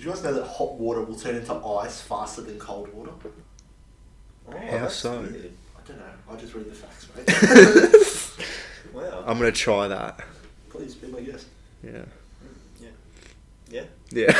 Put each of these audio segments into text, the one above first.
Did you guys know that hot water will turn into ice faster than cold water? Oh, How so? Weird. I don't know. I just read the facts, mate. Wow. I'm going to try that. Please be my guest. Yeah. Yeah. Yeah.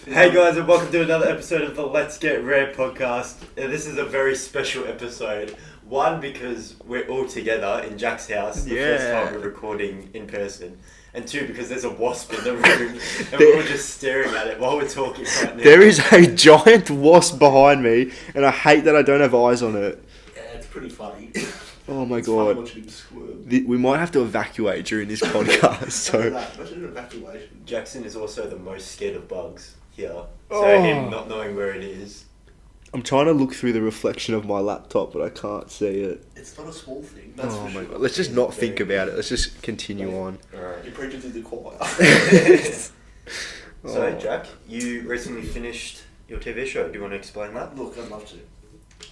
Hey guys, and welcome to another episode of the Let's Get Rare podcast. This is a very special episode. One, because we're all together in Jack's house, the first time we're recording in person. And two, because there's a wasp in the room and we're all just staring at it while we're talking right now. There is a giant wasp behind me, and I hate that I don't have eyes on it. Yeah, it's pretty funny. Oh my It's funny god. watching him squirm. We might have to evacuate during this podcast. So Imagine an evacuation. Jackson is also the most scared of bugs here. So Oh. him not knowing where it is. I'm trying to look through the reflection of my laptop, but I can't see it. It's not a small thing. That's Oh for my sure. god. Let's just not think about it. Let's just continue on. Alright. You're preaching to the choir. So, Oh. Jack, you recently finished your TV show. Do you want to explain that? Look, I'd love to.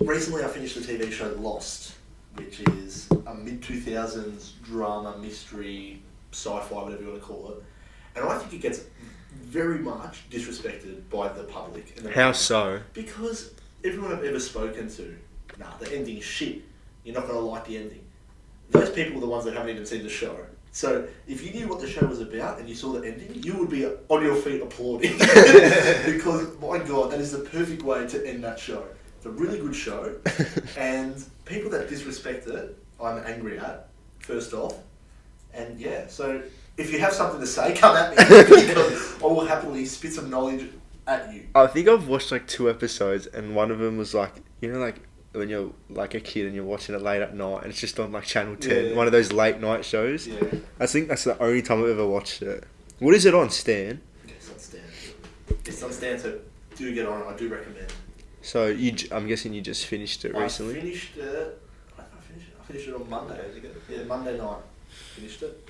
Recently, I finished the TV show Lost, which is a mid-2000s drama, mystery, sci-fi, whatever you want to call it. And I think it gets very much disrespected by the public. And the How media. so? Because everyone I've ever spoken to, the ending's shit. You're not going to like the ending. Those people are the ones that haven't even seen the show. So if you knew what the show was about and you saw the ending, you would be on your feet applauding. Because, my God, that is the perfect way to end that show. It's a really good show. And people that disrespect it, I'm angry at, first off. And yeah, so if you have something to say, come at me. Because I will happily spit some knowledge at you. I think I've watched like 2 episodes, and one of them was like, you know, like when you're like a kid and you're watching it late at night, and it's just on like Channel 10, Yeah. one of those late night shows. Yeah. I think that's the only time I've ever watched it. What is it on, Stan? It's on Stan. It's on Stan, so do get on it. I do recommend. So I'm guessing you just finished it recently. I finished it. I finished it on Monday. Yeah, Monday night. Finished it.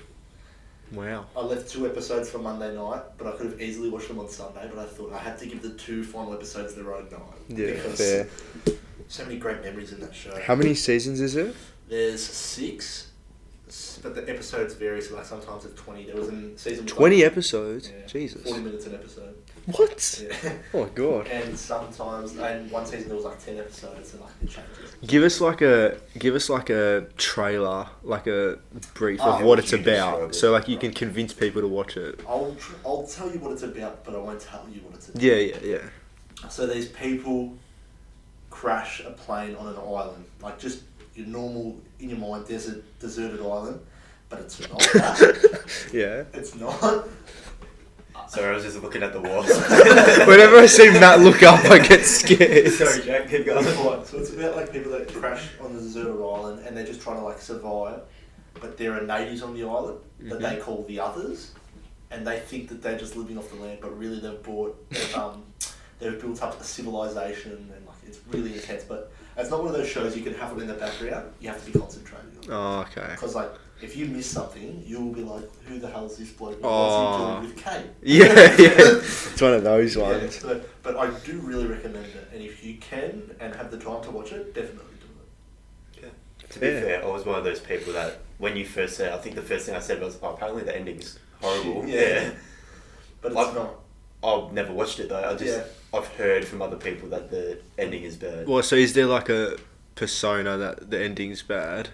Wow. I left 2 episodes for Monday night, but I could have easily watched them on Sunday. But I thought I had to give the 2 final episodes their own night. Yeah, because fair. so many great memories in that show. How many seasons is it? There's 6, but the episodes vary. So like sometimes it's 20. There was in season 20 episodes? Yeah, Jesus. 40 minutes an episode. What? Yeah. Oh my god. And sometimes, and one season there was like 10 episodes, and like it changes. Give us like a trailer, like a brief of Oh, what it's you about, describe it. so like you can convince people to watch it. I'll tell you what it's about, but I won't tell you what it's about. Yeah. So these people crash a plane on an island, like just your normal, in your mind, deserted island, but it's not that. Yeah. It's not. Sorry, I was just looking at the wasp. Whenever I see Matt look up, I get scared. Sorry, Jack, keep going. Right, so it's about like people that crash on the deserted island and they're just trying to like survive, but there are natives on the island that they call the others, and they think that they're just living off the land, but really they've built up a civilization, and like it's really intense. But it's not one of those shows you can have it in the background. You have to be concentrating on it. Oh, okay. Because like if you miss something, you will be like, "Who the hell is this bloke? Oh. What's he doing with Kate?" Yeah. It's one of those Yeah, ones. so, but I do really recommend it, and if you can and have the time to watch it, definitely do it. To be fair, I was one of those people that when you first said, I think the first thing I said was, "Oh, apparently the ending's horrible." Yeah. But it's I've- not. I've never watched it though. I've heard from other people that the ending is bad. Well, so is there like a persona that the ending's bad?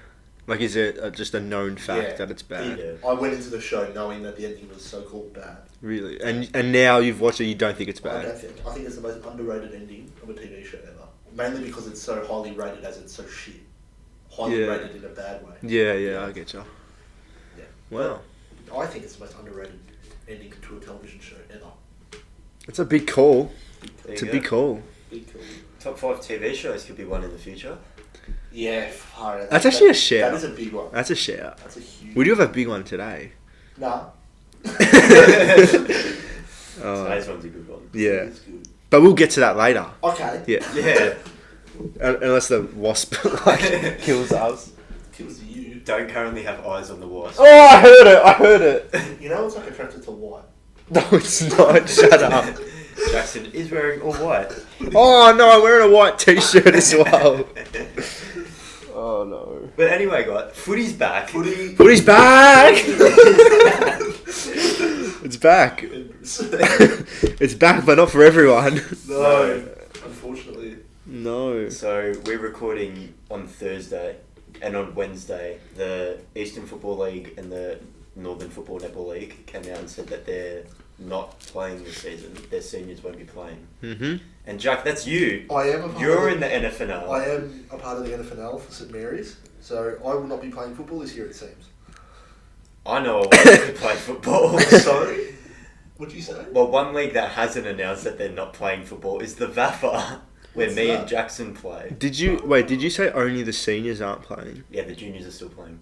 Like, is it just a known fact Yeah. that it's bad? Yeah. I went into the show knowing that the ending was so-called bad. Really? And now you've watched it, you don't think it's I bad? I think it's the most underrated ending of a TV show ever. Mainly because it's so highly rated as it's so shit. Highly Yeah. rated in a bad way. Yeah, I get you. Yeah. Wow. But I think it's the most underrated ending to a television show ever. It's a big call. There It's you a go. big call. Big cool. Top 5 TV shows could be one in the future. Yeah, far out. That's actually a shout. That is a big one. That's a shout. That's a huge. We do have a big one today. Nah. Today's one's a good one. Yeah. It's good. But we'll get to that later. Okay. Yeah. Yeah. Unless the wasp like kills us. Kills you. Don't currently have eyes on the wasp. Oh, I heard it. You know what's like attracted to white? No, it's not. Shut up. Jackson is wearing all white. Oh no, I'm wearing a white t-shirt as well. Oh no. But anyway, guys, footy's back. Footy. Footy's back! It's back. It's back, but not for everyone. No, unfortunately. No. So we're recording on Thursday, and on Wednesday, the Eastern Football League and the Northern Football Netball League came out and said that they're not playing this season. Their seniors won't be playing. Mm-hmm. And Jack, that's you. I am a part You're of in the NFNL. I am a part of the NFNL for St Mary's, so I will not be playing football this year, it seems. I know a way to play football. Sorry? What'd you say? Well, one league that hasn't announced that they're not playing football is the VAFA, where What's me that? and Jackson play. Did you say only the seniors aren't playing? Yeah, the juniors are still playing.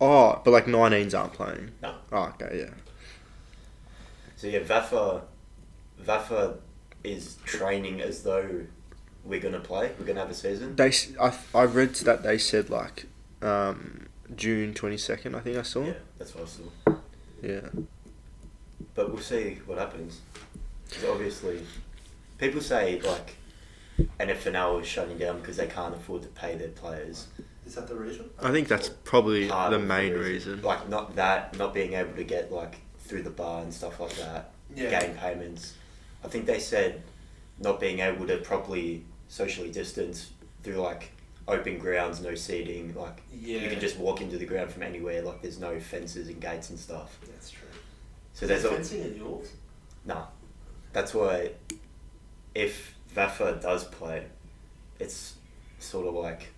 Oh, but like 19s aren't playing? No. Oh, okay, yeah. So yeah, VAFA is training as though we're going to play. We're going to have a season. I read that they said like June 22nd, I think I saw. Yeah, that's what I saw. Yeah. But we'll see what happens. 'Cause obviously, people say like NFNL is shutting down because they can't afford to pay their players. Is that the reason? I think that's probably Part the of main reason. Like not being able to get like through the bar and stuff like that. Yeah. Game payments. I think they said not being able to properly socially distance through like open grounds, no seating. Like Yeah. you can just walk into the ground from anywhere. Like there's no fences and gates and stuff. That's true. So Is there's there a fencing at yours? no. That's why if VAFA does play, it's sort of like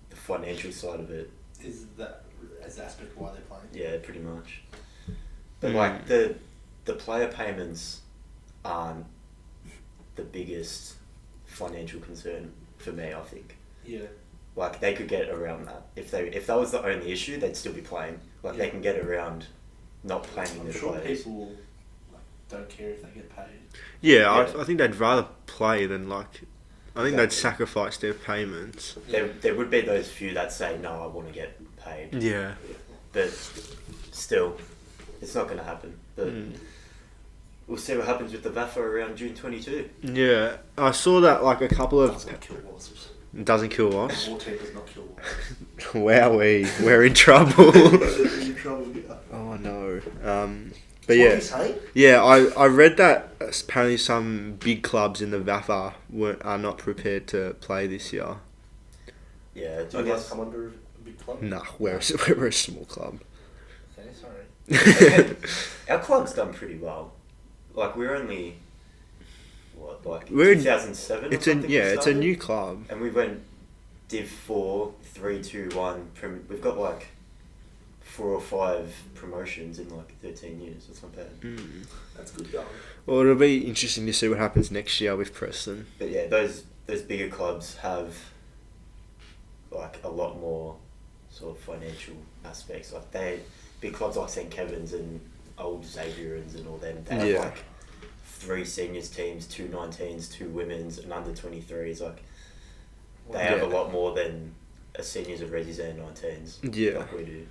the financial side of it. Is that as the aspect why they're playing? Yeah, pretty much. But like the player payments aren't the biggest financial concern for me, I think. Yeah. Like they could get around that. If that was the only issue, they'd still be playing. Like they can get around not paying I'm their sure players. people like, don't care if they get paid. Yeah, Yeah. I think they'd rather play than like... I think they'd Exactly. sacrifice their payments. There would be those few that say, no, I want to get paid. Yeah. But still, it's not going to happen. But we'll see what happens with the VAFA around June 22. Yeah. I saw that like a couple of... Doesn't kill wasps. Doesn't kill wasps. War team does not kill wasps. Wowee, we're in trouble. You're in trouble, yeah. Oh no. What But are yeah, you saying? yeah. I read that apparently some big clubs in the VAFA are not prepared to play this year. Yeah, Do I you guys guess. come under a big club? Nah, we're a small club. Okay, sorry. Our club's done pretty well. Like we're only We're in- 2007. It's or a something yeah, we it's a started. new club. And we went Div 4, 3, 2, 1. We've got like 4 or 5 promotions in like 13 years. That's not bad. That's good going. Well, it'll be interesting to see what happens next year with Preston. But yeah, those bigger clubs have like a lot more sort of financial aspects. Like big clubs like St Kevin's and old Xavierans and all them. They have Yeah. like 3 seniors teams, 2 19s, 2 women's, and under 23s. Like they have a Yeah. lot more than a seniors of Resis and 19s. Yeah. Like we do.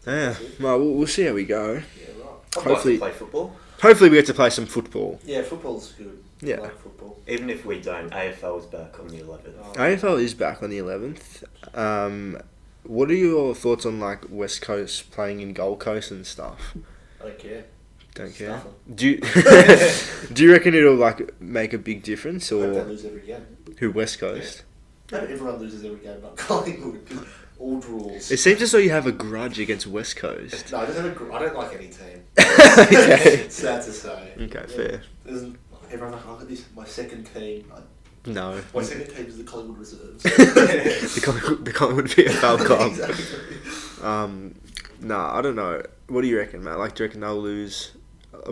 Yeah. Well, we'll see how we go. Yeah, right. I'd Hopefully- like to play football. Hopefully, we get to play some football. Yeah, football's good. Yeah. I like football. Even if we don't, AFL is back on the 11th. Oh. AFL is back on the 11th. What are your thoughts on like West Coast playing in Gold Coast and stuff? I don't care. Don't care. Stuff 'em. Do you do you reckon it'll like make a big difference I hope they or lose every game. who West Coast? I hope everyone loses every game, but Collingwood, 'cause all draws. It seems as though you have a grudge against West Coast. No, I don't like any team. Okay. It's sad to say. Okay, fair. Everyone's like, look at this, my second team. No. My second team is the Collingwood Reserves. the Collingwood VFL club. Exactly. Nah, I don't know. What do you reckon, Matt? Like, do you reckon they'll lose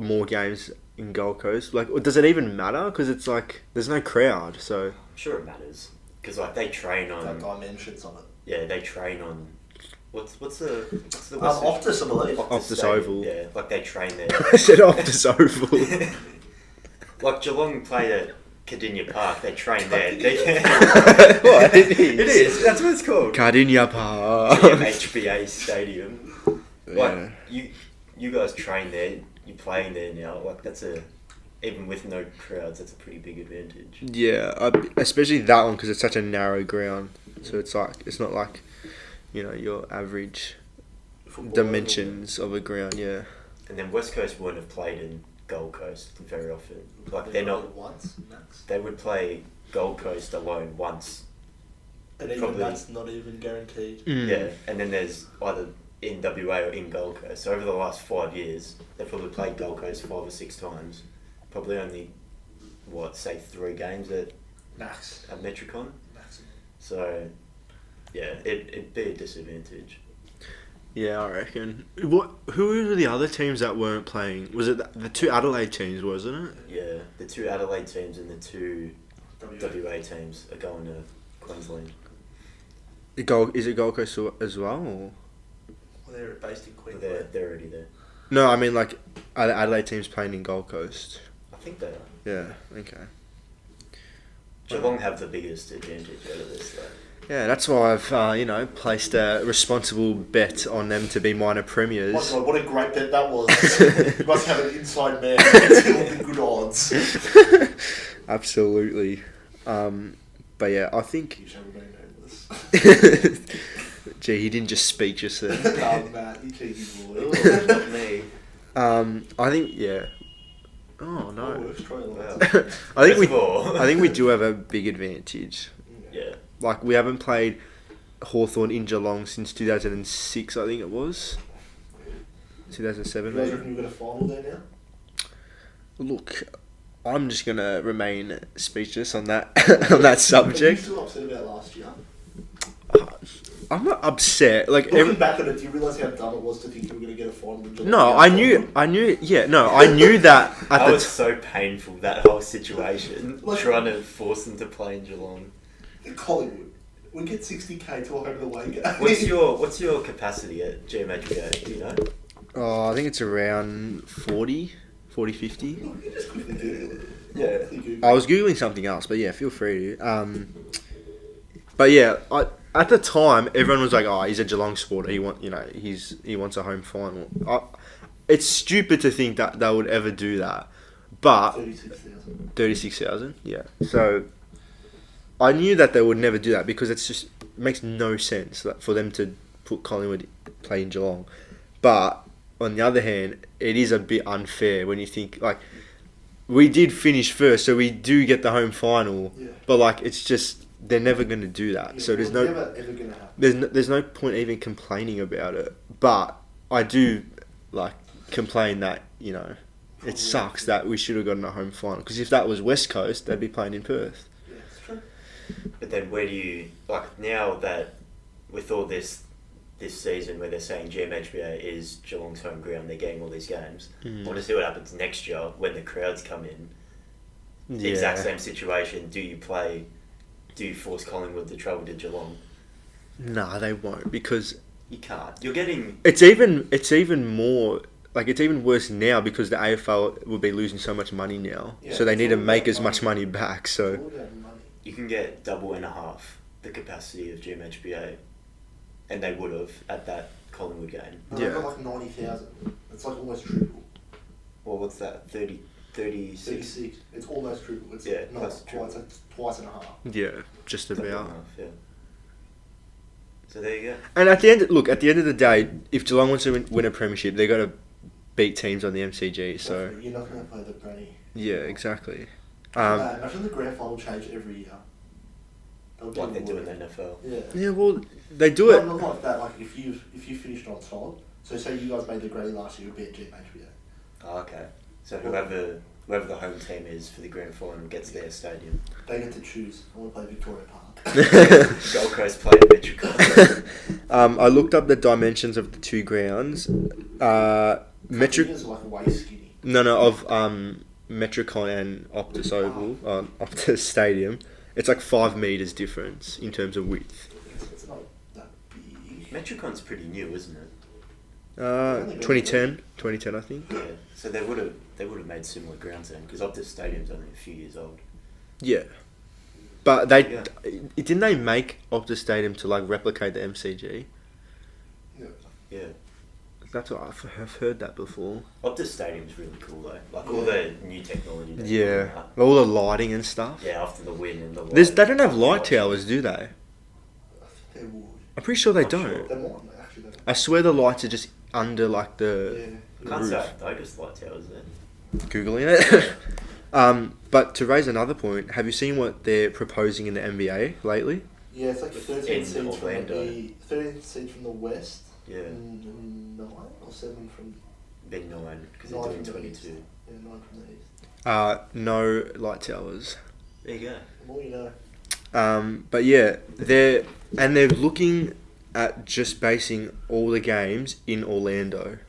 more games in Gold Coast? Like, does it even matter? Because it's like there's no crowd, so. I'm sure it matters. Because like they train on... That guy mentions on it. Yeah, they train on... What's the Optus, I believe. Optus Stadium. Oval. Yeah, like they train there. I said Optus Oval. Like Geelong played at Cardinia Park, they train there. They What? It It is, that's what it's called. Cardinia Park. HBA Stadium. Like, Yeah. you guys train there, you're playing there now, like that's even with no crowds, that's a pretty big advantage. Yeah, especially that one because it's such a narrow ground. So it's like it's not like, you know, your average Football dimensions of a ground. Yeah. And then West Coast wouldn't have played in Gold Coast very often. Like they're not. Once, max. They would play Gold Coast alone once. And even Probably. that's not even guaranteed. Yeah, and then there's either in WA or in Gold Coast. So over the last 5 years, they've probably played Gold Coast 5 or 6 times. Probably only, say 3 games at Max. Metricon. Maximum. So, yeah, it'd be a disadvantage. Yeah, I reckon. Who were the other teams that weren't playing? Was it the 2 Adelaide teams, wasn't it? Yeah, the 2 Adelaide teams and the 2 WA teams are going to Queensland. Is it Gold Coast as well? Or? Well, they're based in But Queensland. they're already there. No, I mean like are the Adelaide teams playing in Gold Coast? I think they are. Yeah. Okay. Geelong have the biggest advantage out of this, though. Yeah, that's why I've placed a responsible bet on them to be minor premiers. My God, what a great bet that was. You must have an inside man to deal with the good odds. Absolutely. But yeah, I think. You shall remain nameless. Gee, he didn't just speak just then. Oh, Matt, you cheeky boy. Ooh, not me. I think yeah. Oh no. Works, try it. Wow. I think we do have a big advantage. Yeah. Like we haven't played Hawthorn in Geelong since 2006, I think it was. 2007 You guys maybe. reckon you've got a final there now? Look, I'm just gonna remain speechless on that on that Are you subject. still upset about last year? I'm not upset. Like Looking back on it, do you realise how dumb it was to think you were going to get a final? with Geelong? no, I knew. Yeah, no, I knew that at That the was so painful, that whole situation. Like- trying to force them to play in Geelong. Collingwood. We get 60k to a home and away game. What's your capacity at GMHBA, do you know? Oh, I think it's around 40, 50. Look, you just quickly Google it. Yeah. Quickly Google I was googling something else, but yeah, feel free to. But yeah, at the time everyone was like, "Oh, he's a Geelong supporter. He wants a home final." It's stupid to think that they would ever do that, but 36,000. 36,000, yeah. So I knew that they would never do that because it makes no sense for them to put Collingwood play in Geelong. But on the other hand, it is a bit unfair when you think like we did finish first, so we do get the home final. Yeah. But like it's just they're never going to do that. Yeah, So there's well, no never ever going to happen. there's no point even complaining about it. But I do like complain that it sucks that we should have gotten a home final because if that was West Coast, they'd be playing in Perth. Yeah, it's true. But then where do you, like now that with all this season where they're saying GMHBA is Geelong's home ground, they're getting all these games, I want to see what happens next year when the crowds come in. The exact same situation. Do you force Collingwood to travel to Geelong? Nah, they won't because You can't. You're getting... it's even more like it's even worse now because the AFL will be losing so much money now, Yeah, so they it's need to all make about as much money back. It's So all about money. You can get double and a half the capacity of GMHBA, and they would have at that Collingwood game. No, Yeah. I've got like 90,000. It's like almost triple. Well, what's that? 36? 36. It's almost triple. It's Yeah, not close to quite. triple. It's like twice and a half. yeah, just Double and a about. half, yeah. So there you go. And at the end of the day, if Geelong wants to win a premiership, they got to beat teams on the MCG. So You're not going to play the granny. yeah, exactly. Imagine the grand final change every year. Like they do in the NFL. Yeah. Yeah, well, they do it. Not like that. Like if you finished on top. So say you guys made the granny last year, it would be at GMHBA. Oh, okay. So whoever the home team is for the grand final gets their stadium. They get to choose. I want to play Victoria Park. Gold Coast play at Metricon. I looked up the dimensions of the two grounds. Metric. Is like way skinny. No, of Metricon and Optus Oval, Optus Stadium. It's like 5 meters difference in terms of width. It's not that big. Metricon's pretty new, isn't it? 2010, I think. Yeah. So they would have made similar grounds then, because Optus Stadium's only a few years old. Yeah, but didn't they make Optus Stadium to like replicate the MCG? Yeah. That's what I've heard that before. Optus Stadium's really cool though. Like all the new technology. they've Yeah, got out. all the lighting and stuff. Yeah, after the win and the light. They don't have light towers, do they? I think they would. I'm pretty sure they Not don't. sure. They might. Actually, they might. I swear the lights are just under like the. Yeah. Can't roof. say I've noticed light towers there. Googling it. But to raise another point, have you seen what they're proposing in the NBA lately? Yeah, it's like 13 In seeds from Orlando. the 13 seeds from the west. Yeah. And 9 or 7 from Been 9 because they're 9 doing from the 22. east. Yeah, 9 from the east. No light towers. There you go. The more you know. But yeah, they're looking at just basing all the games in Orlando.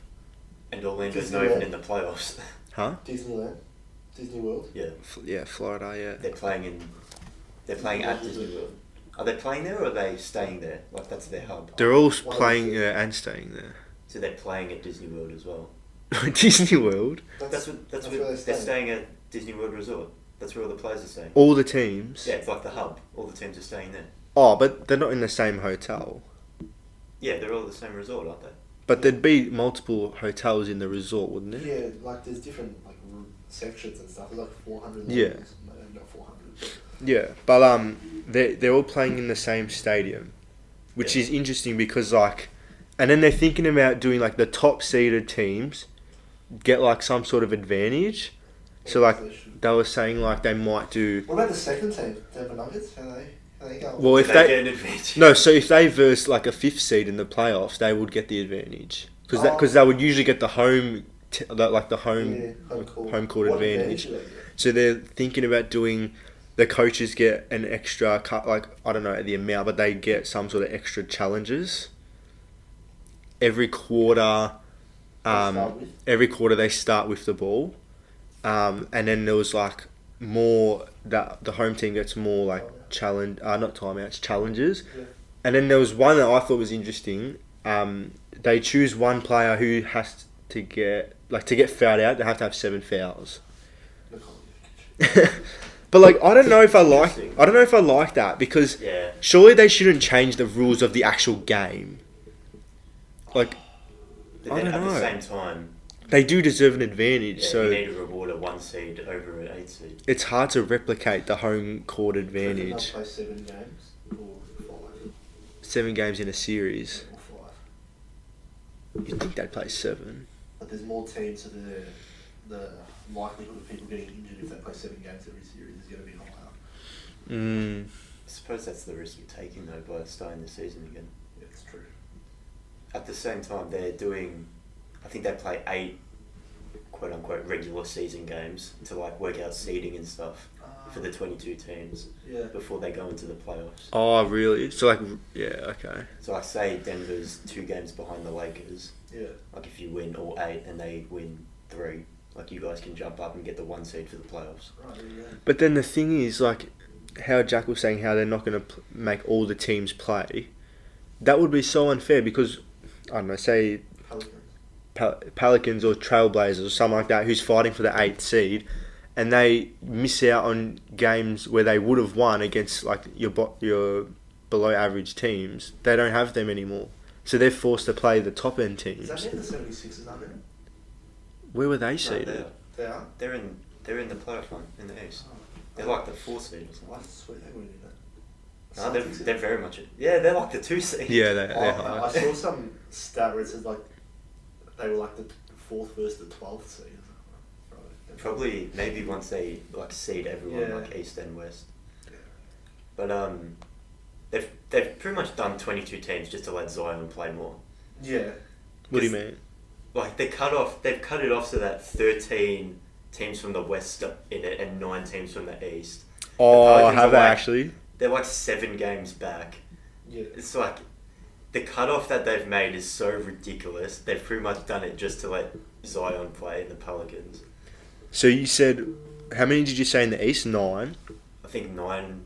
And Orlando's Disneyland. not even in the playoffs. Huh? Disneyland. Disney World. Yeah. Yeah, Florida. Yeah. They're playing at Disney World. Are they playing there or are they staying there? Like that's their hub. They're all playing and staying there. So they're playing at Disney World as well. Disney World. That's where they're staying at Disney World Resort. That's where all the players are staying. All the teams. Yeah, it's like the hub. All the teams are staying there. Oh, but they're not in the same hotel. Yeah, they're all the same resort, aren't they? But there'd be multiple hotels in the resort, wouldn't it? Yeah, like there's different like sections and stuff. There's like 400 Yeah. levels. Maybe not 400. Yeah, but they're all playing in the same stadium, which Yeah. is interesting because like, and then they're thinking about doing like the top seeded teams get like some sort of advantage. So like they were saying like they might do. What about the second team, Denver Nuggets? How they go? Well, if Do they get an advantage? no, so if they verse like a fifth seed in the playoffs, they would get the advantage because they would usually get the home home court What advantage. do they get? So they're thinking about doing. The coaches get an extra cut, like I don't know the amount, but they get some sort of extra challenges. Every quarter, they start with the ball, and then there was like more that the home team gets more like challenge, not timeouts, challenges, Yeah. and then there was one that I thought was interesting. They choose one player who has to get fouled out. They have to have 7 fouls. But like I don't know if I like that because Yeah. surely they shouldn't change the rules of the actual game. Like But I then don't at know. the same time, they do deserve an advantage, yeah, so you need to reward a 1 seed over an 8 seed. it's hard to replicate the home court They'll advantage. play 7 games or 5 7 games in a series. or 5. You'd think they'd play 7. But there's more teams, so the likelihood of people getting injured if they play 7 games every series is going to be higher. Mm. I suppose that's the risk you're taking though by starting the season again. Yeah, it's true. At the same time, they're doing, I think they play 8 quote unquote regular season games to like work out seeding and stuff for the 22 teams Yeah. before they go into the playoffs. Oh, really? So like, yeah, okay. So I say Denver's 2 games behind the Lakers. Yeah. Like if you win all 8 and they win 3, like you guys can jump up and get the 1 seed for the playoffs. Right, there you go. But then the thing is, like, how Jack was saying how they're not going to make all the teams play. That would be so unfair because, I don't know, say Pelicans or Trailblazers or something like that who's fighting for the 8th seed and they miss out on games where they would have won against like your below average teams. They don't have them anymore. So they're forced to play the top end Does that teams. mean the 76ers aren't in it? Where were they No, seeded? They are? they're in the playoff one in the East. Oh. They're like the 4 seed or something. Well, that's sweet. They weren't in it. No, they're very much they're like the 2 seed. Yeah, they're I high. saw some stat where it says like they were like the 4th versus the 12th seed. Right. Probably maybe once they like seed everyone Yeah. like East and West. Yeah. But they've pretty much done 22 teams just to let Zion play more. Yeah. What do you mean? Like they've cut it off so that 13 teams from the West are in it and 9 teams from the East. Oh, Pelicans have are they like- actually? They're like 7 games back. Yeah. It's like the cutoff that they've made is so ridiculous. They've pretty much done it just to let Zion play in the Pelicans. So you said, how many did you say in the East? 9? I think 9.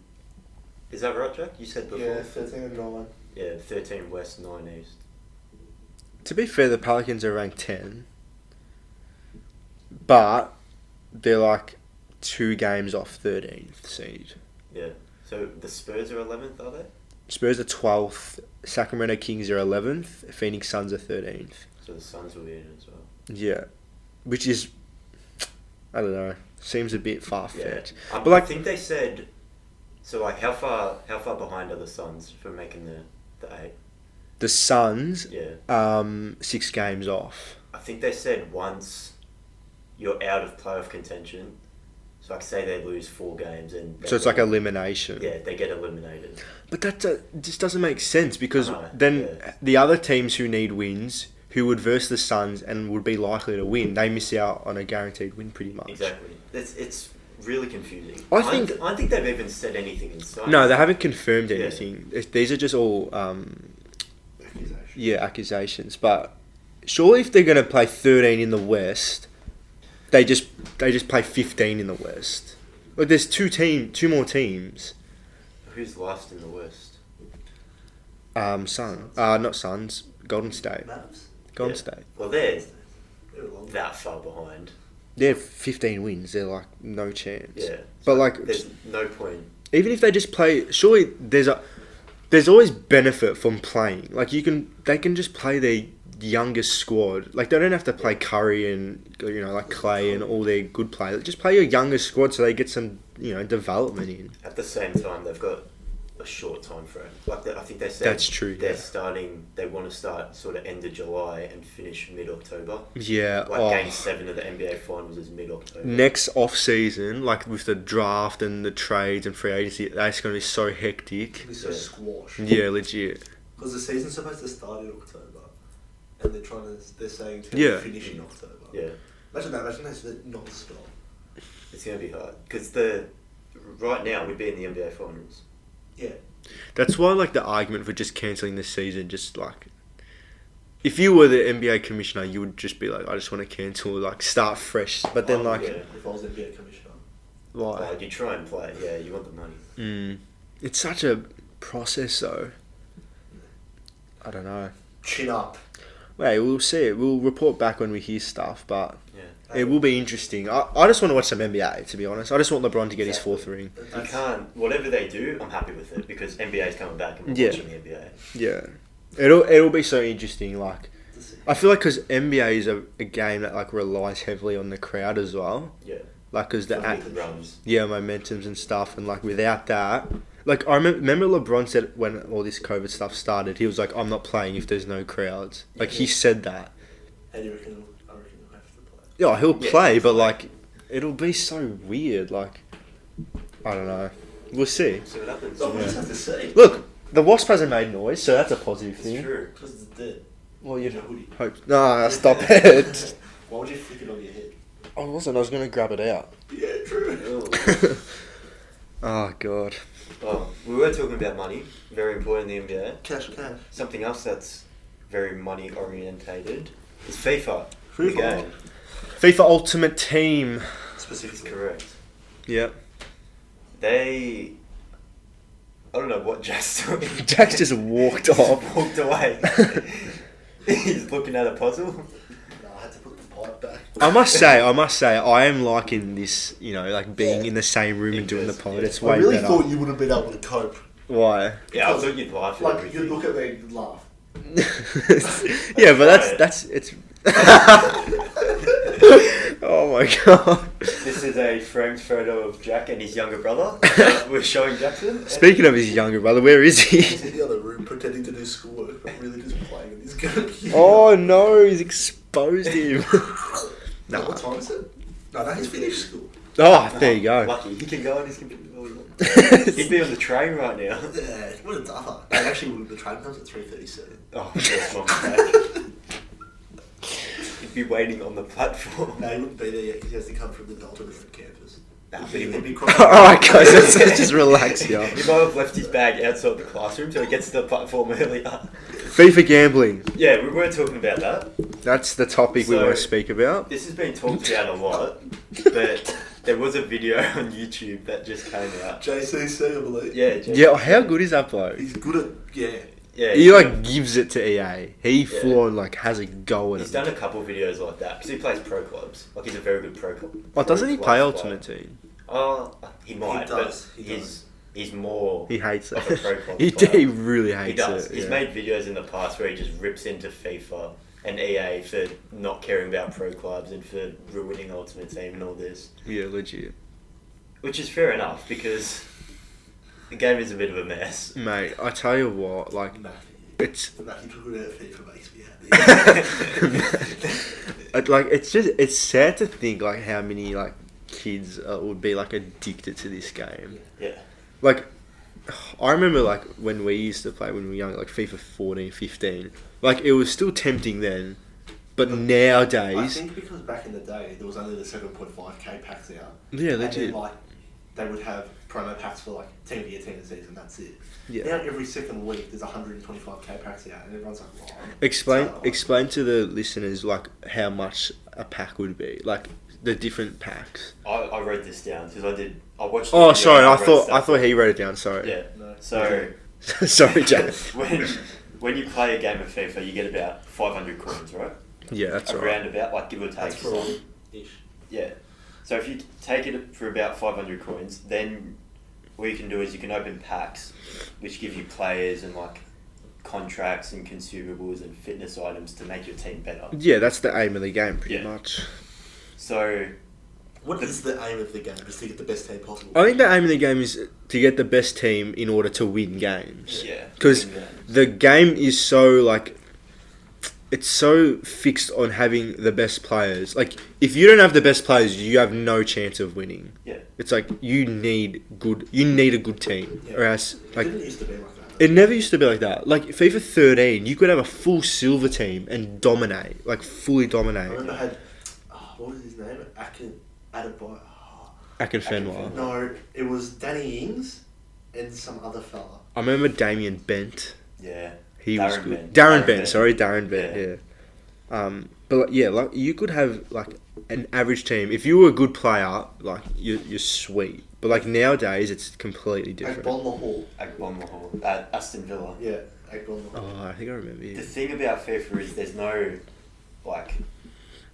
Is that right, Jack? You said before. Yeah, 13 and 9. Yeah, 13 West, 9 East. To be fair, the Pelicans are ranked 10. But they're like 2 games off 13th seed. Yeah. So the Spurs are 11th, are they? Spurs are 12th. Sacramento Kings are 11th. Phoenix Suns are 13th. So the Suns will be in it as well. Yeah. Which is, I don't know, seems a bit far-fetched. Yeah. But like, I think they said. So like, how far behind are the Suns for making the 8? the Suns, Yeah. 6 games off. I think they said once you're out of playoff contention, so like say they lose 4 games and So it's like elimination. Yeah, they get eliminated. But that just doesn't make sense because I know, then yeah. the other teams who need wins, who would verse the Suns and would be likely to win, they miss out on a guaranteed win pretty much. Exactly. It's really confusing. I don't think they've even said anything in stone. No, they haven't confirmed Yeah. anything. These are just all Accusation. accusations. But surely if they're going to play 13 in the West, they just play 15 in the West. Like there's two more teams. Who's last in the West? Not Suns, Golden State. Mavs. Golden Yeah. State. Well, they're They're long. that far behind. They're 15 wins. They're like no chance. Yeah. But like There's no point. even if they just play, surely there's always benefit from playing. Like they can just play their youngest squad. Like they don't have to play Curry and like Clay and all their good players. Just play your youngest squad so they get some development in. At the same time, they've got a short time frame. Like I think they said That's true, They're yeah. starting. They want to start sort of end of July and finish mid-October. Yeah. Like Game 7 of the NBA Finals is mid-October. Next off season, like with the draft and the trades and free agency, that's going to be so hectic. It's so squash. Yeah, legit. Because the season's supposed to start in October, and they're saying to Yeah. finish in October. Yeah, Imagine that's non-stop. it's gonna be hard because right now we'd be in the NBA Finals. Yeah. That's why, like, the argument for just cancelling this season, just like, if you were the NBA commissioner, you would just be like, I just want to cancel, like, start fresh. But then, like, yeah. If I was NBA commissioner. why? You try and play. Yeah, you want the money. It's such a process, though. I don't know. Chin up. Wait, we'll see it. We'll report back when we hear stuff, but Yeah. it will be interesting. I just want to watch some NBA, to be honest. I just want LeBron to get his Exactly. 4th ring. You can't. Whatever they do, I'm happy with it because NBA is coming back and we're Yeah. watching the NBA. Yeah. It'll be so interesting, like, I feel like because NBA is a game that, like, relies heavily on the crowd as well. Yeah. Like, because the Runs. momentums and stuff, and like without that, like I remember LeBron said when all this COVID stuff started, he was like, "I'm not playing if there's no crowds." Like he said that. How do you reckon? I reckon he'll have to play. Yeah, he'll Yeah, play, he'll but play. like, it'll be so weird. Like, I don't know. We'll see. So what happens? So we just have to see. Look, the Wasp hasn't made noise, so that's a positive It's thing. true. Because it's dead. Well, you'd Your hoodie. hope. Nah, stop it. Why would you flick it on your head? I wasn't. I was gonna grab it out. Yeah, true. Oh. Oh god. Oh, we were talking about money. Very important in the NBA. Cash. Something else that's very money orientated is FIFA. The FIFA. game. FIFA Ultimate Team. Specifically. Correct. Yep. I don't know what Jack's doing. Jack's just walked off. Walked away. He's looking at a puzzle. No, I had to put the pipe back. I must say, I am liking this, like being in the same room and doing the pod. Yeah. It's I way really better. thought you wouldn't have been able to cope. Why? Yeah, I thought you'd laugh at Like, everything. you'd look at me and laugh. Yeah, but right. it's. Oh my god. This is a framed photo of Jack and his younger brother. We're showing Jackson. Speaking of his younger brother, where is He's he? in the other room pretending to do schoolwork, but really just playing in his game. Oh no, he's exposed him. No, Nah. what time is it? No, he's finished school. Oh, there you go. Lucky. He can go on his computer all he wants. He'd be on the train right now. Yeah, what a duffer. And actually, the train comes at 3:37. Oh, that's my mistake. He'd be waiting on the platform. No, he wouldn't be there yet because he has to come from the Dalton Road campus. Nah, but He'd be Alright, guys, let's just relax here. He might have left his bag outside the classroom so he gets to the platform earlier. FIFA gambling. Yeah, we were talking about that. That's the topic we So- want to speak about. This has been talked about a lot, but there was a video on YouTube that just came out. JCC, I believe. Yeah, Yeah, how good is that bloke? He's good at, yeah. He like gives it to EA. He Yeah. full on like has a go at He's it. done a couple videos like that because he plays pro clubs. Like he's a very good pro club. Oh, doesn't he pro play clubs Ultimate player. Team? He might, does, but he does. he's more. He hates it. of a pro club he player. really hates He does. it. He's yeah. made videos in the past where he just rips into FIFA and EA for not caring about pro clubs and for ruining Ultimate Team and all this. Yeah, legit. Which is fair enough because the game is a bit of a mess. Mate, I tell you what, like, It's The fact you took it out of FIFA makes me happy. like it's sad to think like how many like kids would be like addicted to this game. Yeah. Like, I remember like when we used to play when we were young, like FIFA 14, 15. Like it was still tempting then, but I nowadays, think because back in the day there was only the 7.5k packs out. yeah, And legit. then, like, they would have promo packs for like team of the year, team of the season. That's it. Yeah. Now every second week there's 125k packs out, and everyone's like, "Wow." Explain to the listeners like how much a pack would be, like the different packs. I wrote this down because I watched. Oh, the video sorry, and I wrote thought stuff. he wrote it down. Sorry. Yeah. No. So Sorry, Jack. when you play a game of FIFA, you get about 500 coins, right? Yeah, that's right. Around about, like, give or take. That's for ish. Yeah. So if you take it for about 500 coins, then what you can do is you can open packs, which give you players and like contracts and consumables and fitness items to make your team better. Yeah, that's the aim of the game, pretty Yeah. much. So What is the aim of the game? Just to get the best team possible. I think the aim of the game is to get the best team in order to win games. yeah, Because win games. the game is so like, it's so fixed on having the best players. Like, if you don't have the best players, you have no chance of winning. Yeah. It's like you need a good team, Yeah. or else It like didn't used to be like that. it never used to be like that. Like FIFA 13, you could have a full silver team and dominate, like fully I dominate. remember I had, what was his name? Adebayo. Akinfenwa. No, it was Danny Ings and some other fella. I remember Damien Bent. Yeah. He was Darren good. Bent. Darren Darren Bent, Bent. sorry, Darren Bent. Yeah. Yeah. But like, yeah, like you could have like an average team. If you were a good player, like you're sweet. But like nowadays, it's completely different. Agbon at Aston Villa. Yeah, Agbon Oh, I think I remember The you. thing about FIFA is there's no like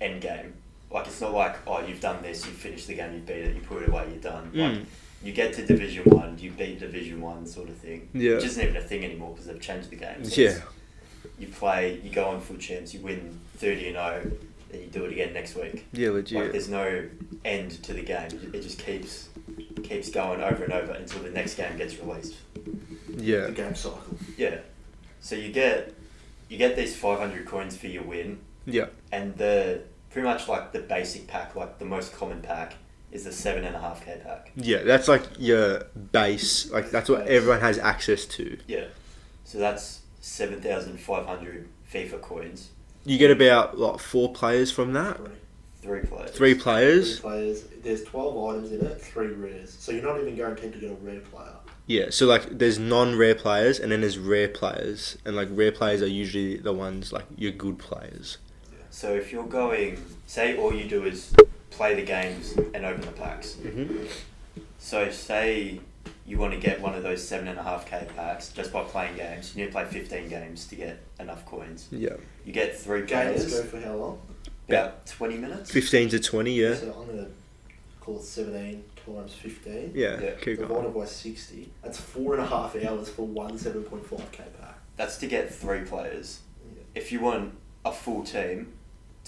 end game. Like it's not like, oh, you've done this, you finished the game, you beat it, you put it away, you're done. Like you get to Division 1, you beat Division 1 sort of thing. Yeah. Which isn't even a thing anymore because they've changed the game. So Yeah. it's- You play, you go on full champs, you win 30-0, then you do it again next week. Yeah, Like legit. there's no end to the game. It just keeps going over and over until the next game gets released. Yeah. The game cycle. Yeah. So you get these 500 coins for your win, Yeah. and the pretty much like the basic pack, like the most common pack, is the 7.5k pack. Yeah, that's like your base. Like that's what everyone has access to. Yeah. So that's 7,500 FIFA coins. You get about like 4 players from that. 3 3 players. 3 Three players. players. There's 12 items in it, 3 rares. So you're not even guaranteed to get a rare player. Yeah, so like there's non-rare players and then there's rare players, and like rare players are usually the ones like your good players. So if you're going, say all you do is play the games and open the packs. Mm-hmm. So say you want to get one of those 7.5k packs just by playing games. You need to play 15 games to get enough coins. Yeah, You get 3 Games players, go for how long? about 20 minutes. 15 to 20. Yeah, So I'm going to call it 17 times 15. yeah. Yeah. Keep going. Divided by 60. That's 4.5 hours for one 7.5k pack. That's to get 3 players. Yeah. If you want a full team,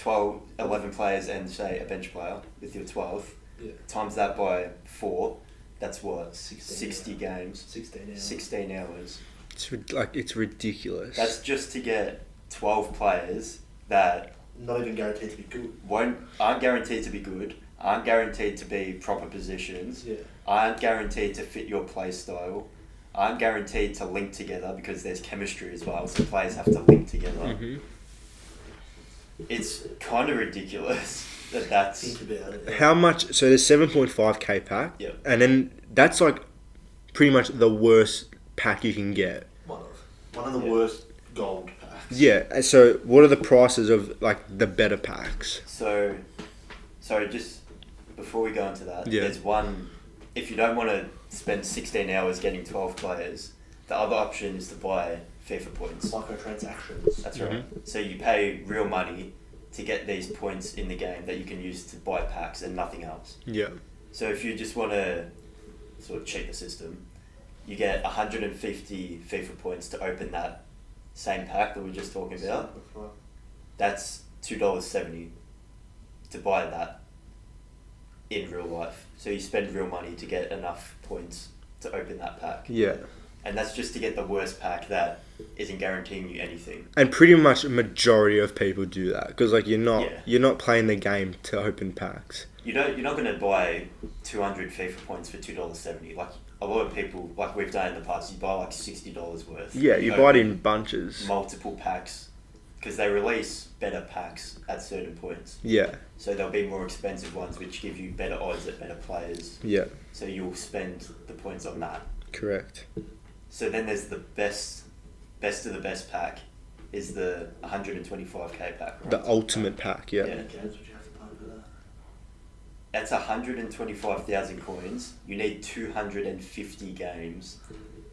11 players and say a bench player with your 12th, Yeah. times that by 4, that's what? 16 60 games. 16 hours. 16 hours. It's ridiculous. That's just to get 12 players that Not even guaranteed to be good. aren't guaranteed to be good, aren't guaranteed to be proper positions, Yeah. aren't guaranteed to fit your play style, aren't guaranteed to link together because there's chemistry as well, so players have to link together. Mm-hmm. It's kind of ridiculous that's... Think about it. How much? So there's 7.5k pack. Yeah. And then that's like pretty much the worst pack you can get. One of the Yeah. worst gold packs. Yeah. And so what are the prices of like the better packs? So just before we go into that, Yeah. there's one, if you don't want to spend 16 hours getting 12 players, the other option is to buy FIFA points. Microtransactions. That's right. So you pay real money to get these points in the game that you can use to buy packs and nothing else. Yeah. So if you just want to sort of cheat the system, you get 150 FIFA points to open that same pack that we were just talking about. That's $2.70 to buy that in real life. So you spend real money to get enough points to open that pack. Yeah. And that's just to get the worst pack that isn't guaranteeing you anything. And pretty much a majority of people do that because like you're Yeah. not playing the game to open packs. You're not going to buy 200 FIFA points for $2.70. Like a lot of people, like we've done in the past, you buy like $60 worth. Yeah, you buy it in bunches. Multiple packs because they release better packs at certain points. Yeah, So there'll be more expensive ones which give you better odds at better players. yeah, So you'll spend the points on that. correct. So then there's the best of the best pack is the 125k pack. Right? The ultimate pack, yeah. Yeah. How many games would you have to play for that? That's 125,000 coins. You need 250 games.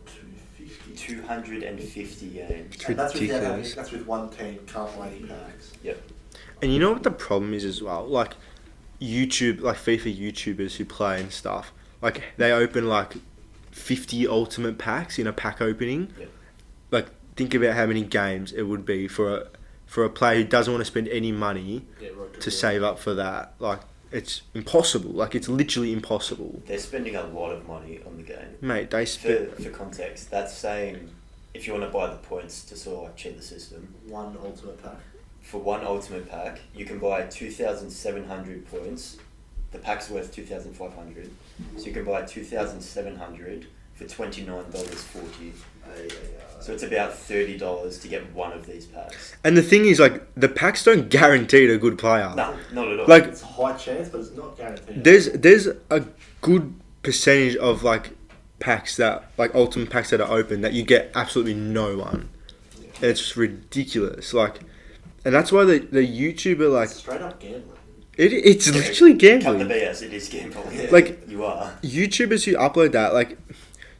250. 250 games. It's And that's ridiculous. that's with one team, can't play any packs. Yep. And you know what the problem is as well? Like YouTube, like FIFA YouTubers who play and stuff, like they open like 50 ultimate packs in a pack opening. Yep. Like think about how many games it would be for a player who doesn't want to spend any money Yeah, right. to save up for that. Like it's impossible. Like it's literally impossible. They're spending a lot of money on the game. Mate, they spend For context, that's saying if you want to buy the points to sort of like cheat the system, One ultimate pack. for one ultimate pack, you can buy 2,700 points. The pack's worth 2,500. So you can buy 2,700 for $29.40. So it's about $30 to get one of these packs. And the thing is, like, the packs don't guarantee a good player. No, not at all. Like, It's a high chance, but it's not guaranteed. there's a good percentage of like packs that like ultimate packs that are open that you get absolutely no one. Yeah. It's ridiculous. Like, and that's why the YouTuber like It's straight up gambling. it's literally Cut gambling. the BS, it is gambling. Yeah. Like You are. YouTubers who upload that, like,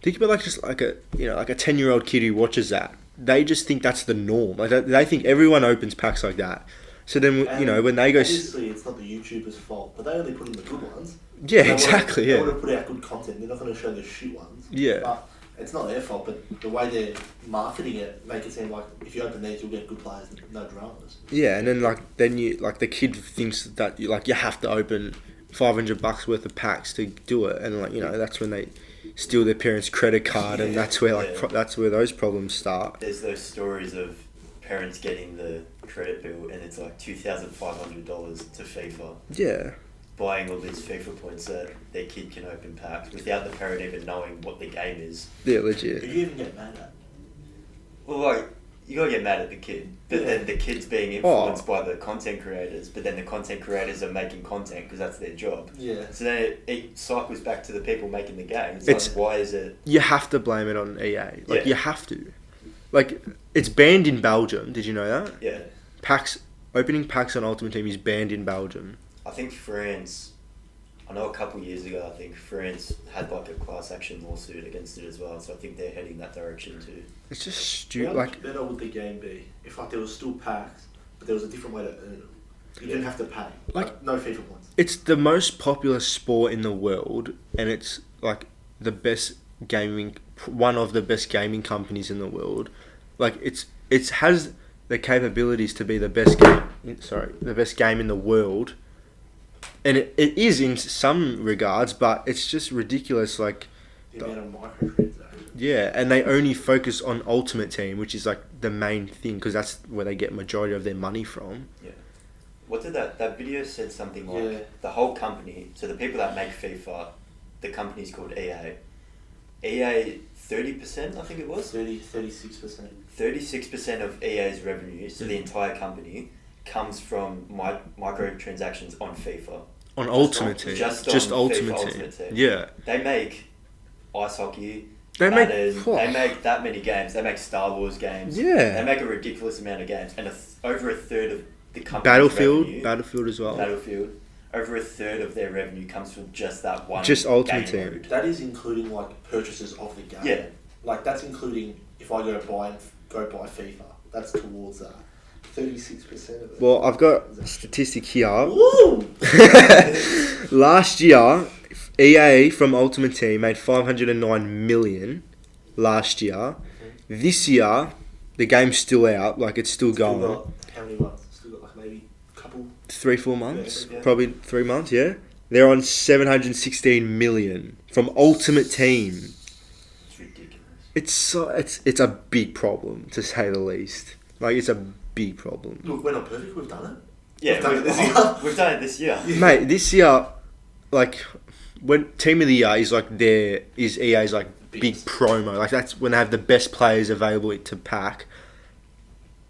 think about like just like a 10-year-old kid who watches that. They just think that's the norm. Like they think everyone opens packs like that. So then And when they go, obviously it's not the YouTuber's fault, but they only put in the good ones. yeah, They exactly, They yeah, want to put out good content. They're not going to show the shit ones. yeah. But it's not their fault. But the way they're marketing it make it seem like if you open these, you'll get good players, no dramas. Yeah, and then the kid thinks that you have to open $500 worth of packs to do it, and that's when they steal their parents' credit card, and that's where that's where those problems start. There's those stories of parents getting the credit bill and it's like $2,500 to FIFA. Yeah, Buying all these FIFA points that their kid can open packs without the parent even knowing what the game is. yeah, Who legit. do you even get mad at? Well, like, you gotta get mad at the kid, but then the kid's being influenced by the content creators, but then the content creators are making content because that's their job. Yeah. So then it cycles back to the people making the game. It's It's- like, why is it... You have to blame it on EA. Like Yeah. you have to. Like it's banned in Belgium. Did you know that? Yeah. Opening packs on Ultimate Team is banned in Belgium. I think France... I know a couple years ago, I think France had like a class action lawsuit against it as well, so I think they're heading that direction too. It's just How stupid. much Like better would the game be if there was still packs, but there was a different way to earn them? You didn't have to pay. Like- No FIFA points. it's the most popular sport in the world, and it's like the best one of the best gaming companies in the world. Like it has the capabilities to be the best game in the world, and it is in some regards, but it's just ridiculous. Like The amount of microtransactions. yeah, and they only focus on Ultimate Team, which is like the main thing because that's where they get majority of their money from. Yeah. What did that video said something like Yeah. the whole company, so the people that make FIFA, the company's called EA. EA 30%, I think it was. 36%. 36% of EA's revenue, so the entire company, comes from microtransactions on FIFA. On Ultimate Team, Just just on Ultimate FIFA Team. Ultimate Team. Yeah, They make ice hockey. they make. They make that many games. They make Star Wars games. Yeah. They make a ridiculous amount of games, and over a third of the company's revenue, Battlefield as well. Battlefield, over a third of their revenue comes from just that one. Just Ultimate game Team. mode. That is including like purchases of the game. Yeah. Like that's including if I go buy FIFA. That's towards that. 36% of it. Well, I've got a statistic here. Woo! Last year, EA from Ultimate Team made 509 million. Last year, this year, the game's still out. Like it's still going. Got, how many months? Still got like maybe a couple. 3-4 months, Yeah. probably 3 months. Yeah, they're on 716 million from Ultimate Team. It's ridiculous. it's a big problem, to say the least. Like, it's a big problem. Look, we're not perfect. We've done it. Yeah, We've done it this year. We've done it this year. Mate, this year, like, when Team of the Year is like is EA's like big promo. Like, that's when they have the best players available to pack,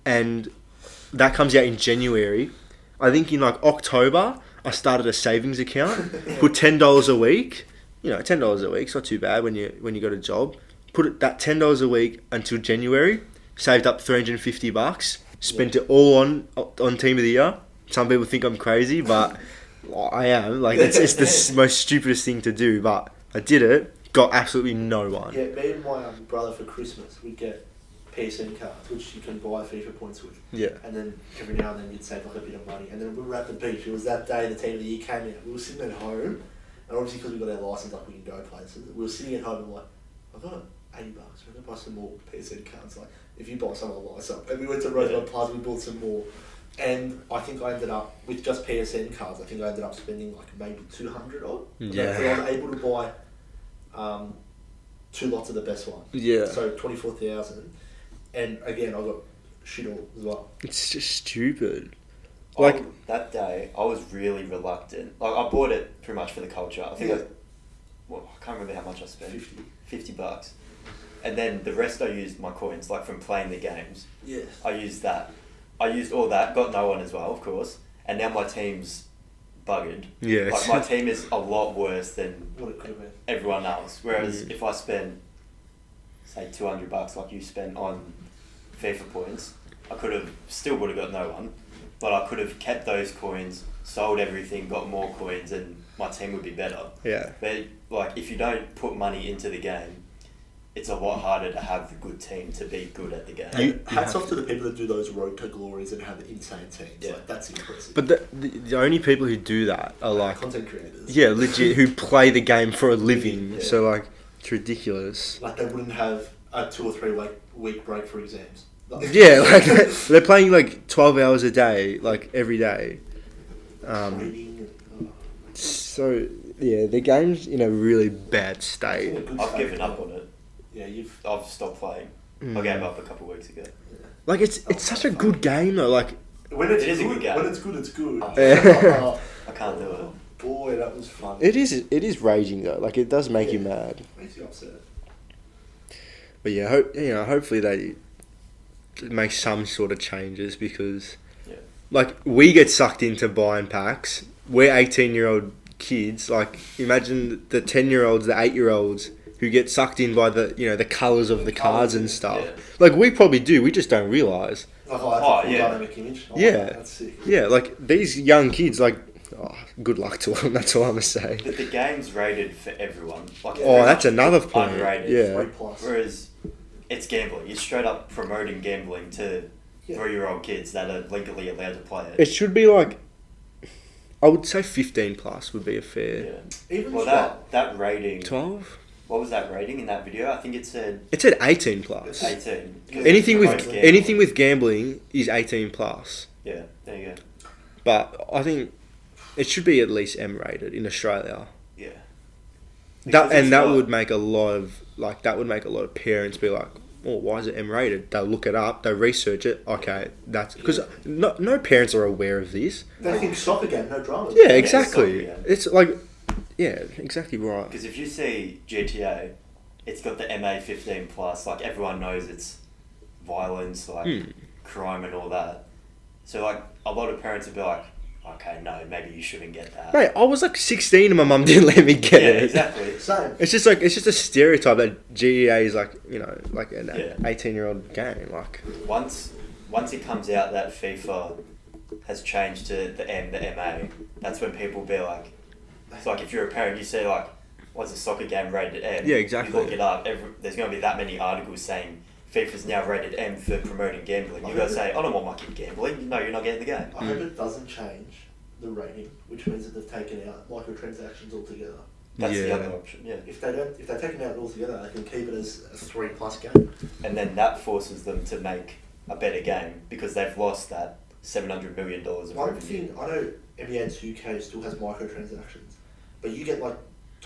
and that comes out in January. I think in like October, I started a savings account, put $10 a week. You know, $10 a week's not too bad when you got a job. Put that $10 a week until January. Saved up $350. Spent it all on Team of the Year. Some people think I'm crazy, but I am. Like, it's the most stupidest thing to do, but I did it. Got absolutely no one. Yeah, me and my brother for Christmas, we'd get PSN cards, which you can buy FIFA points with. Yeah. And then every now and then you'd save like a bit of money. And then we were at the beach. It was that day the Team of the Year came out. We were sitting at home, and obviously because we got our license, like we can go places. We were sitting at home and like, I've got $80. We're gonna buy some more PSN cards. Like, if you buy some, I'll buy some. And we went to Rosebud Plaza. We bought some more. And I think I ended up with just PSN cards. I think I ended up spending like maybe 200 odd. Yeah. So I was able to buy 2 lots of the best one. Yeah. So 24,000. And again, I got shit all as well. It's just stupid. Like, that day, I was really reluctant. Like, I bought it pretty much for the culture. I think I can't remember how much I spent. $50. And then the rest I used my coins, like from playing the games. Yes. I used that. I used all that, got no one as well, of course. And now my team's buggered. Yeah. Like, my team is a lot worse than What it could have been. everyone else. Whereas if I spend, say, $200 like you spent on FIFA points, I would have got no one. But I could have kept those coins, sold everything, got more coins, and my team would be better. Yeah. But like, if you don't put money into the game, it's a lot harder to have a good team to be good at the game. Hats off to the people that do those road to glories and have insane teams. Yeah. Like, that's impressive. But the only people who do that are like content creators. Yeah, legit, who play the game for a living. Yeah. So like, it's ridiculous. Like, they wouldn't have a 2 or 3 week break for exams. Like, Yeah, like they're playing like 12 hours a day, like every day. Training. So yeah, the game's in a really bad state. I've given up on it. Yeah, I've stopped playing. I gave up a couple of weeks ago. Like, it's such a good game though. Like, when it's It is a good, good game. when it's good, it's good. I can't do it. Boy, that was fun. it is raging though. Like, it does make you mad. Makes you upset. But yeah, hopefully they make some sort of changes, because like, we get sucked into buying packs. We're 18-year-old kids. Like, imagine the 10-year-olds, the 8-year-olds who get sucked in by the colours of the cards and stuff. Yeah. Like, we probably do. We just don't realise. Like, oh, that's a cool dynamic image. Oh, Yeah. That's sick. Yeah, like, these young kids, like, good luck to them. That's all I'm gonna say. But the game's rated for everyone. Like, Oh, that's another point. unrated. Yeah. 3+. Whereas it's gambling. You're straight up promoting gambling to 3-year-old kids that are legally allowed to play it. It should be like, I would say 15 plus would be a fair. Yeah. Even Well, 12. that rating. 12. What was that rating in that video? I think it said It said 18 plus. 18. 'cause Anything it with promotes anything with gambling is 18 plus. Yeah, there you go. But I think it should be at least M rated in Australia. Yeah. That Because it's that not- would make a lot of parents be like, oh, why is it M rated? They'll look it up, they research it. Okay, that's because no parents are aware of this. They think soccer game, no drama. Yeah, exactly. soccer game. It's like, yeah, exactly right. Because if you see GTA, it's got the MA 15 plus. Like, everyone knows it's violence, like crime and all that. So like, a lot of parents would be like, okay, no, maybe you shouldn't get that. Mate, I was like 16 and my mum didn't let me get Yeah, it. exactly. Same. It's just a stereotype that GEA is like, like an 18-year-old game. Like, Once it comes out that FIFA has changed to the MA, that's when people be like, it's like if you're a parent, you say like, what's a soccer game rated M? Yeah, exactly. You look it up, there's going to be that many articles saying FIFA's now rated M for promoting gambling. You're going to say, I don't want my kid gambling. No, you're not getting the game. I hope it doesn't change the rating, which means that they've taken out microtransactions altogether. That's the Yeah. other option, yeah. If they've taken it out altogether, they can keep it as a 3+ game. And then that forces them to make a better game because they've lost that $700 million of One revenue. thing, I know NBA 2K still has microtransactions, but you get like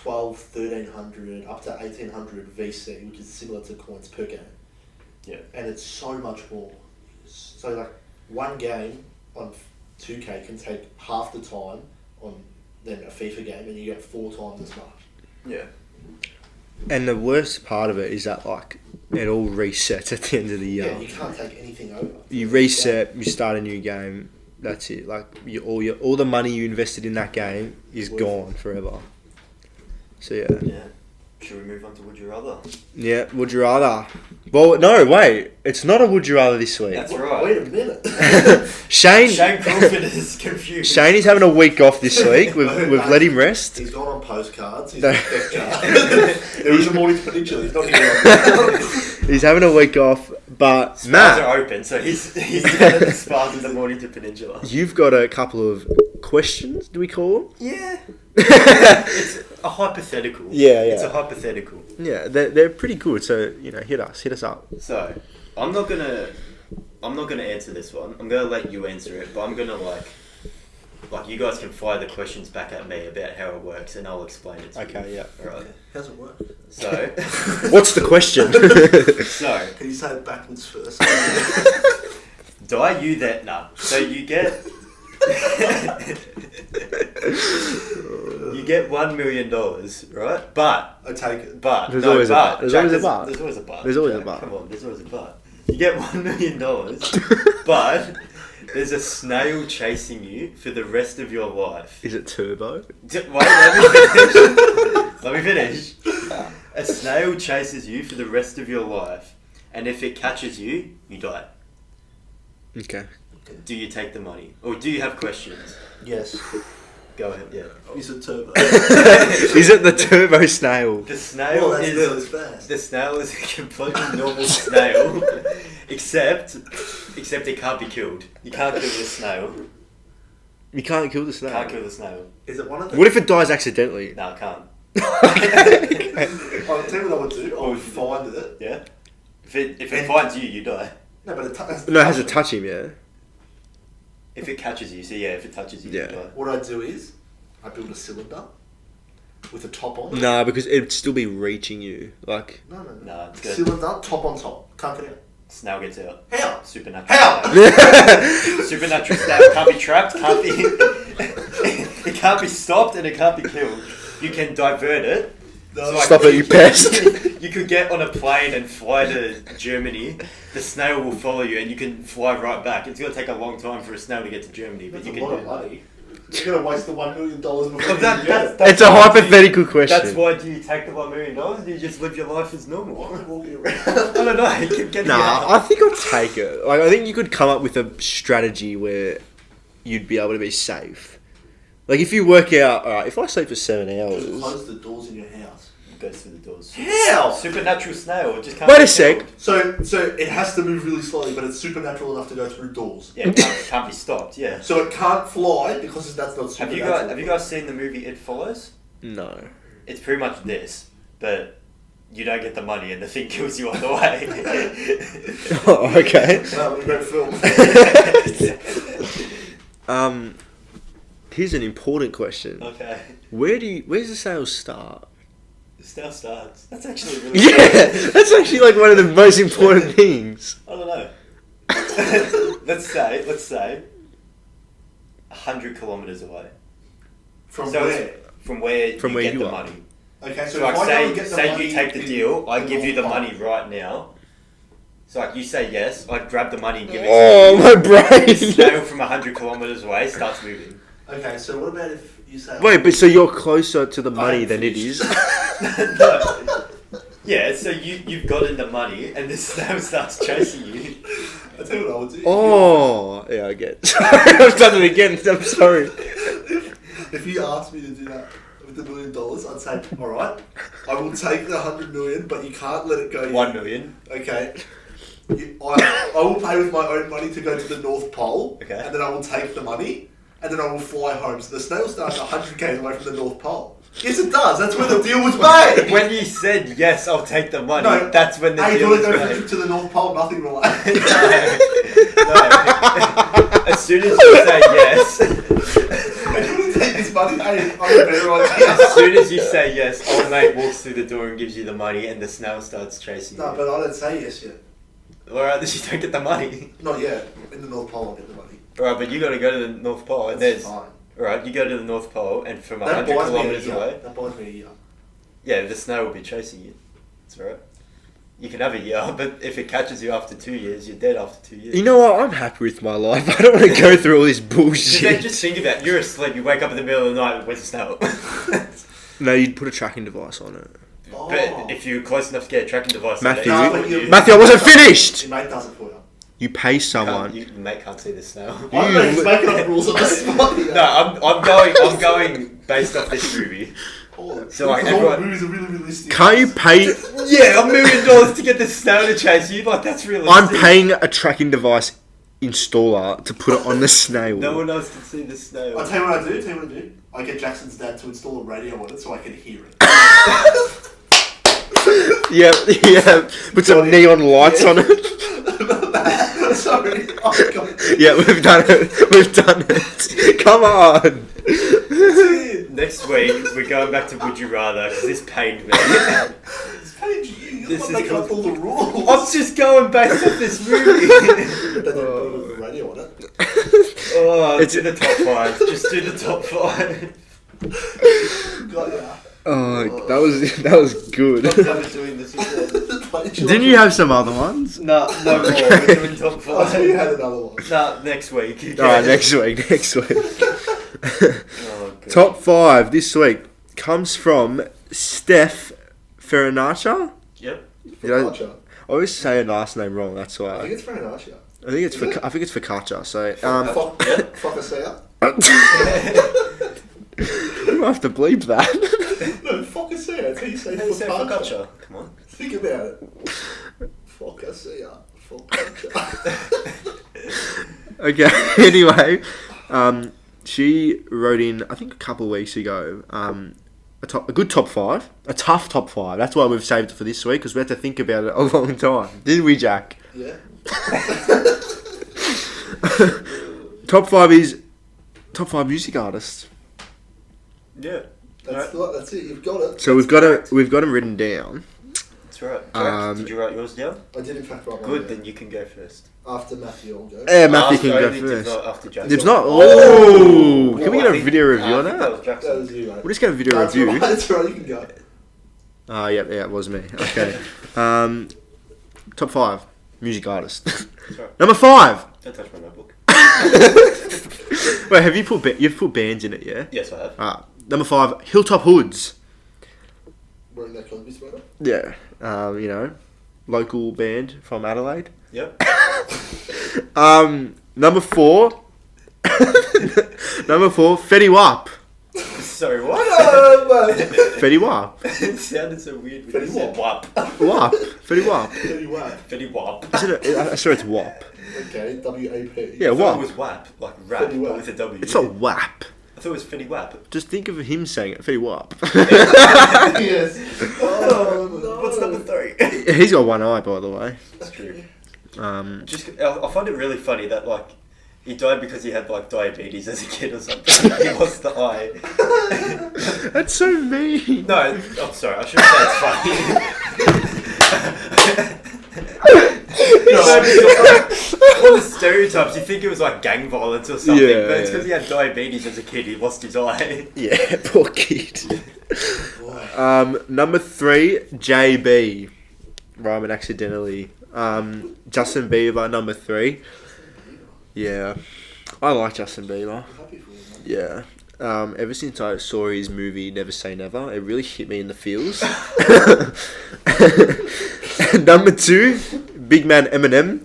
1300 up to 1800 VC, which is similar to coins per game. Yeah. And it's so much more. So like one game on 2K can take half the time than a FIFA game, and you get 4 times as much. Yeah. And the worst part of it is that like it all resets at the end of the year. Yeah, you can't take anything over. You reset, you start a new game. That's it. Like all the money you invested in that game is gone forever. So yeah. Yeah. Should we move on to Would You Rather? Yeah. Would you rather? Well, no. Wait. It's not a Would You Rather this week. That's right. Wait a minute. Shane Crawford is confused. Shane is having a week off this week. We've let him rest. He's gone on postcards. He's death jar. It was a Mornington Peninsula. He's not here. He's having a week off, but Spas Matt, are open, so he's down at the spas in the Mornington Peninsula. you've got a couple of questions. Do we call them? Yeah. It's a hypothetical. Yeah, yeah. It's a hypothetical. Yeah, they're pretty good. So hit us up. So, I'm not gonna answer this one. I'm gonna let you answer it, but I'm gonna like you guys can fire the questions back at me about how it works, and I'll explain it to you. Okay, yeah. Alright. How's it work? So, What's the question? so Can you say it backwards first? die you that So you get you get $1 million, right? But I take it. But There's no, always a but. but. There's Jack, always a but. There's always a but. There's always a Jack, but. Come on, there's always a but. You get $1 million, but there's a snail chasing you for the rest of your life. Is it turbo? Wait, let me finish. Let me finish. A snail chases you for the rest of your life, and if it catches you, you die. Okay. Do you take the money, or do you have questions? Yes. Go ahead. Yeah. Is it turbo? Is it the turbo snail? The snail Well, that's is nearly as fast. the snail is a completely normal snail, except it can't be killed. You can't kill the snail. You can't kill the snail. Can't kill the snail. Is it one of the... What if it dies accidentally? No, I can't. I'll tell you what I would do. I would find it. Yeah. If it finds you, you die. No, but it No, it has to touch him, yeah. If it catches you, so yeah, if it touches you, Yeah. you die. What I do is, I build a cylinder with a top on it. Nah, because it'd still be reaching you. Like, No. No, it's good. Cylinder, top on top. Can't get out. Snail gets out. How? Supernatural. How? Snail. Supernatural snail can't be trapped. Can't be. It can't be stopped, and it can't be killed. You can divert it. No, Stop it, you pest. You could get on a plane and fly to Germany. The snail will follow you, and you can fly right back. It's going to take a long time for a snail to get to Germany, but That's you a can lot do of it. money. You're going to waste the $1 million before That- you get it. that's it's a why hypothetical question. That's why do you take the $1 million? Do you just live your life as normal? Why am I walking around? I don't know. You keep getting Nah, out. I think I'll take it. Like, I think you could come up with a strategy where you'd be able to be safe. Like, if you work out, alright, if I sleep for 7 hours... Close the doors in your house. Goes through the doors. How? Supernatural snail. It just can't. Wait be a sec. killed. So it has to move really slowly, but it's supernatural enough to go through doors. Yeah, it can't be stopped. Yeah. So it can't fly because that's not Have supernatural. you guys seen the movie It Follows? No. It's pretty much this, but you don't get the money and the thing kills you on the way. Oh, okay. Great film. Here's an important question. Okay. Where's the sales start? The snail starts. That's actually really. Yeah, that's actually like one of the most important things. I don't know. let's say 100 kilometers away. From So where? it's from where From you where get you the are. money. Okay, so So if like I go and get the say money you take the in deal, I give you the North money right now. So like you say yes, I grab the money and give it Oh, to my you. brain. The snail from 100 kilometers away starts moving. Pole. Okay, so what about if you say... Wait, but so you're closer to the money haven't than it finished. is? No. Yeah, so you've gotten the money and the snail starts chasing you. I'll tell you what I would do. Oh, yeah, I get. Sorry, I've done it again. I'm sorry. If you asked me to do that with $1 million, I'd say, alright, I will take the 100 million, but you can't let it go yet. 1 million. Okay. I will pay with my own money to go to the North Pole, Okay. and then I will take the money, and then I will fly home. So the snail starts 100 k's away from the North Pole. Yes, it does. That's where the deal was made. When you said yes, I'll take the money. No, that's when the Hey, deal do you was want to go for a made. trip to the North Pole? Nothing related. No. As soon as you say yes, I want to take this buddy. Hey, I'm a better idea. As soon as you say yes, old mate walks through the door and gives you the money, and the snail starts chasing No, you. but I didn't say yes yet. Alright, then you don't get the money. Not yet. In the North Pole, I'll get the money. Alright, but you gotta go to the North Pole, and That's there's. fine. Alright, you go to the North Pole, and from That 100 buys me a kilometres year. away. That buys me a year. Yeah, the snail will be chasing you. That's alright. You can have a year, but if it catches you after 2 years, you're dead after 2 years. You know what? I'm happy with my life. I don't want to go through all this Then bullshit. just think about it. You're asleep, you wake up in the middle of the night, where's the snail? No, you'd put a tracking device on it. Oh. But if you're close enough to get a tracking device, Matthew, No, but you- Matthew, I wasn't finished. Your mate does it for you. You pay someone. Your mate can't see the snail. I'm You- making up rules on the spot here. No, I'm going based off this movie. So, like, Because all everyone- movies are really realistic. Can't you pay? Yeah, $1 million to get the snail to chase you. Like, that's realistic. I'm paying a tracking device installer to put it on the snail. No one else can see the snail. I'll tell you what I do. I get Jackson's dad to install a radio on it so I can hear it. Yeah. Put some neon lights on it. Sorry. Oh, God. Yeah, we've done it. Come on. Next week, we're going back to Would You Rather, because this pained me. It's paid you. You're This not is making up all the rules. I'm just going based off this movie. They didn't put a radio on it. Oh, It's- do the top 5. Just do the top 5. God, yeah. Oh, that was good. I'm never doing this again. Didn't you have some other ones? No more. We're doing top I thought 5. you had another one. No, next week. Alright, next week. Oh, God. Top 5 this week comes from Steph Ferranacha. Yep. You know, Focaccia. I always say her last name wrong. That's I why. think it's Focaccia. I think it's Is it? I think it's focaccia. So Focaccia. you have to bleep that. No, Focaccia. That's how you say How do you say focaccia. focaccia? Come on. Think about it. Focaccia. Focaccia. Okay. Anyway, she wrote in I think a couple of weeks ago a good top 5, a tough top 5. That's why we've saved it for this week because we had to think about it a long time, didn't we, Jack? Yeah. Top 5 is top 5 music artists. Yeah. That's it. You've got it. So we've got them written down. That's right. Jack, did you write yours down? I did in fact write one Good, down. then you can go first. After Matthew, I'll go. Yeah, Matthew After- can go only first. After Jack. It's not. Oh! Can we I get a think- video review I on think that? was Jackson. That was you, mate. We'll just get a video That's review. Right, that's right, you can go. Yeah, it was me. Okay. Top 5 music artists. That's right. Number 5. Don't touch my notebook. Wait, have you you've put bands in it? Yeah. Yes, I have. Number 5, Hilltop Hoods. Wearing that Cosby sweater. Yeah. You know, local band from Adelaide. Yep. Number 4. Number 4, Fetty Wap. Sorry, what? Fetty Wap. It sounded so weird when you Fetty said wap. Wap. Fetty Wap. Anyway. Fetty wap. Isn't it? I swear it's Wap. Okay, W-A-P. Yeah, I thought Wap. it was wap, like rap, Fetty but wap. with a W. It's not WAP. I thought it was Fetty wap. Just think of him saying it. Fetty Wap. Yes. Oh, no. What's number 3? He's got one eye, by the way. That's true. Um, I find it really funny that like he died because he had like diabetes as a kid or something. He lost the eye. that's so mean. No, I'm sorry. I shouldn't say it's funny. All the stereotypes. You think it was like gang violence or something, Yeah, but it's yeah. because he had diabetes as a kid. He lost his eye. Yeah, poor kid. Boy. Number 3, JB. Rhyming accidentally. Justin Bieber, number 3. Yeah, I like Justin Bieber. I'm happy for you, man. Yeah. Ever since I saw his movie Never Say Never, it really hit me in the feels. Number 2, Big Man Eminem.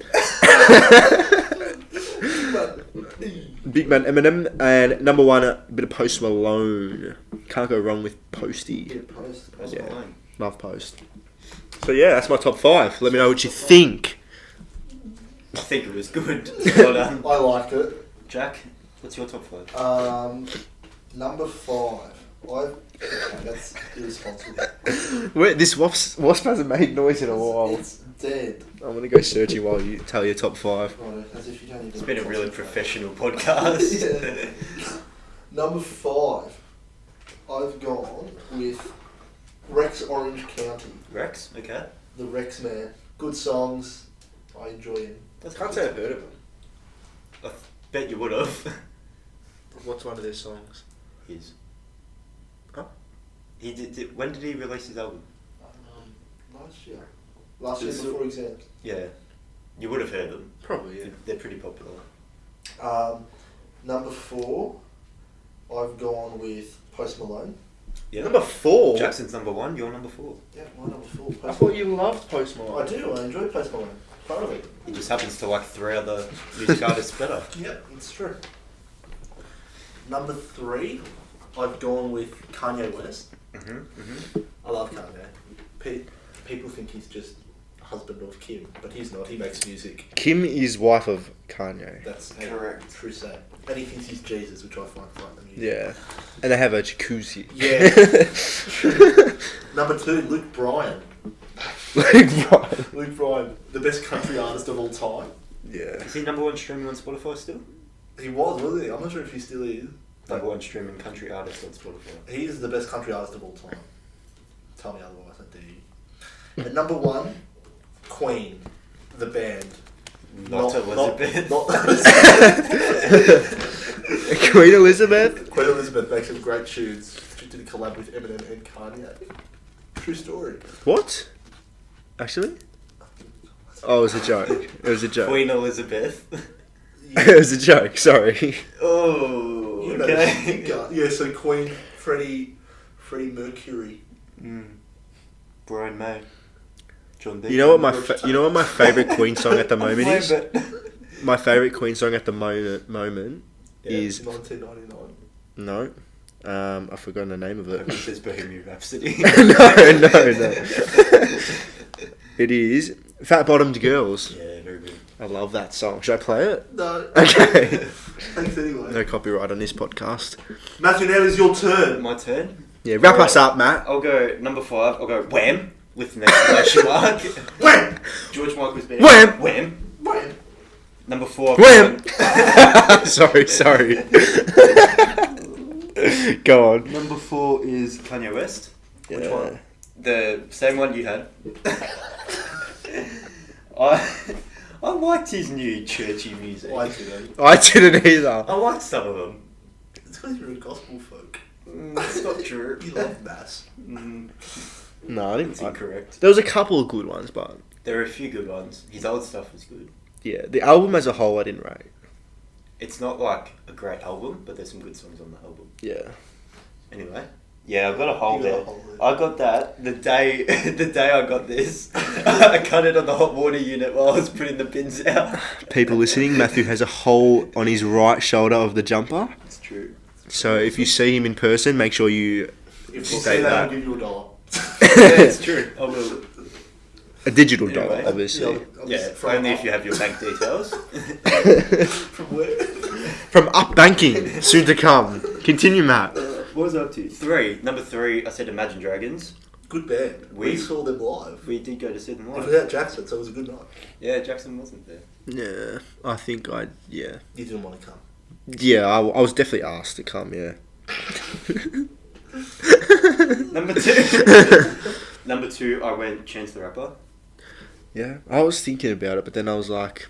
Big Man Eminem. And number 1, a bit of Post Malone. Can't go wrong with Posty. Good post. Yeah. Love Post. So yeah, that's my top 5. Let me know what you think. I think it was good. Well done. I liked it. Jack, what's your top 5? Number 5. Okay, that's irresponsible. Wait, this wasp hasn't made noise in a while. It's dead. I'm gonna go searching while you tell your top 5. Right, as if you don't even. It's been a really professional podcast. Yeah. Number 5. I've gone with Rex Orange County. Rex, okay. The Rex Man. Good songs. I enjoy him. Can't say I've heard of him. I bet you would have. What's one of their songs? His. Huh? He did. When did he release his album? Last year. Last year This- before exams. Yeah. You would have heard them. Probably, yeah. They're pretty popular. Number 4, I've gone with Post Malone. Yeah. Number 4? Jackson's number 1. You're number 4. Yeah, my number 4. I thought you loved Post Malone. I do. I enjoy Post Malone. Part of it. He just happens to like 3 other music artists better. Yep, it's true. Number 3, I've gone with Kanye West. I love Kanye. People think he's just a husband of Kim, but he's not. He makes music. Kim is wife of Kanye. That's Correct. True say. And he thinks he's Jesus, which I find quite amusing. Yeah. And they have a jacuzzi. Yeah. Number 2, Luke Bryan. Like, right. Luke Bryan, the best country artist of all time. Yeah. Is he number 1 streaming on Spotify still? He was, wasn't he? I'm not sure if he still is. Number 1 streaming country artist on Spotify. He is the best country artist of all time. Tell me otherwise, I dare you. And number 1, Queen, the band. Not Elizabeth. Not Queen Elizabeth? Queen Elizabeth makes some great tunes. She did a collab with Eminem and Kanye. True story. What? Actually? Oh, it was a joke. It was a joke. Queen Elizabeth. It was a joke, sorry. Oh, You know, okay. yeah, so Queen, Freddie Mercury. Brian May. John Deacon. You know what my favourite Queen song at the moment is? My favourite Queen song at the moment is 1999. no. I've forgotten the name of it. It says Bohemian Rhapsody. no. It is Fat Bottomed Girls. Yeah, very good. I love that song. Should I play it? No. Okay. Thanks anyway. No copyright on this podcast. Matthew, now is your turn. My turn. Yeah, wrap Alright. us up, Matt. I'll go number 5. I'll go Wham with an exclamation mark. Wham! George Michael's been Wham! Wham. Wham! Number 4. Wham! Sorry. Go on. Number 4 is Kanye West. Yeah. Which one? The same one you had. I liked his new churchy music. I didn't. I didn't either. I liked some of them. It's because you're a gospel folk. That's not true. You love mass. No, I didn't. It's incorrect. There was a couple of good ones, but There are a few good ones. His old stuff was good. yeah, the album as a whole I didn't rate. It's not like a great album, but there's some good songs on the album. Yeah. Anyway. Yeah, I've got a hole You got there. a hole there. I got that the day I got this. I cut it on the hot water unit while I was putting the bins out. People listening, Matthew has a hole on his right shoulder of the jumper. It's true. So if you see him in person, make sure you If you State say that, that. I'll give you $1. Yeah, it's true. I will. a digital dollar, Anyway. obviously. Yeah, only if you have your bank details. From where? From Up Banking, soon to come. Continue, Matt. What was I up to? Number 3, I said Imagine Dragons. Good band. We saw them live. We did go to see them It live. was without Jackson, so it was a good night. Yeah, Jackson wasn't there. Yeah, I think yeah. You didn't want to come. Yeah, I was definitely asked to come, yeah. Number 2, I went Chance the Rapper. Yeah, I was thinking about it, but then I was like,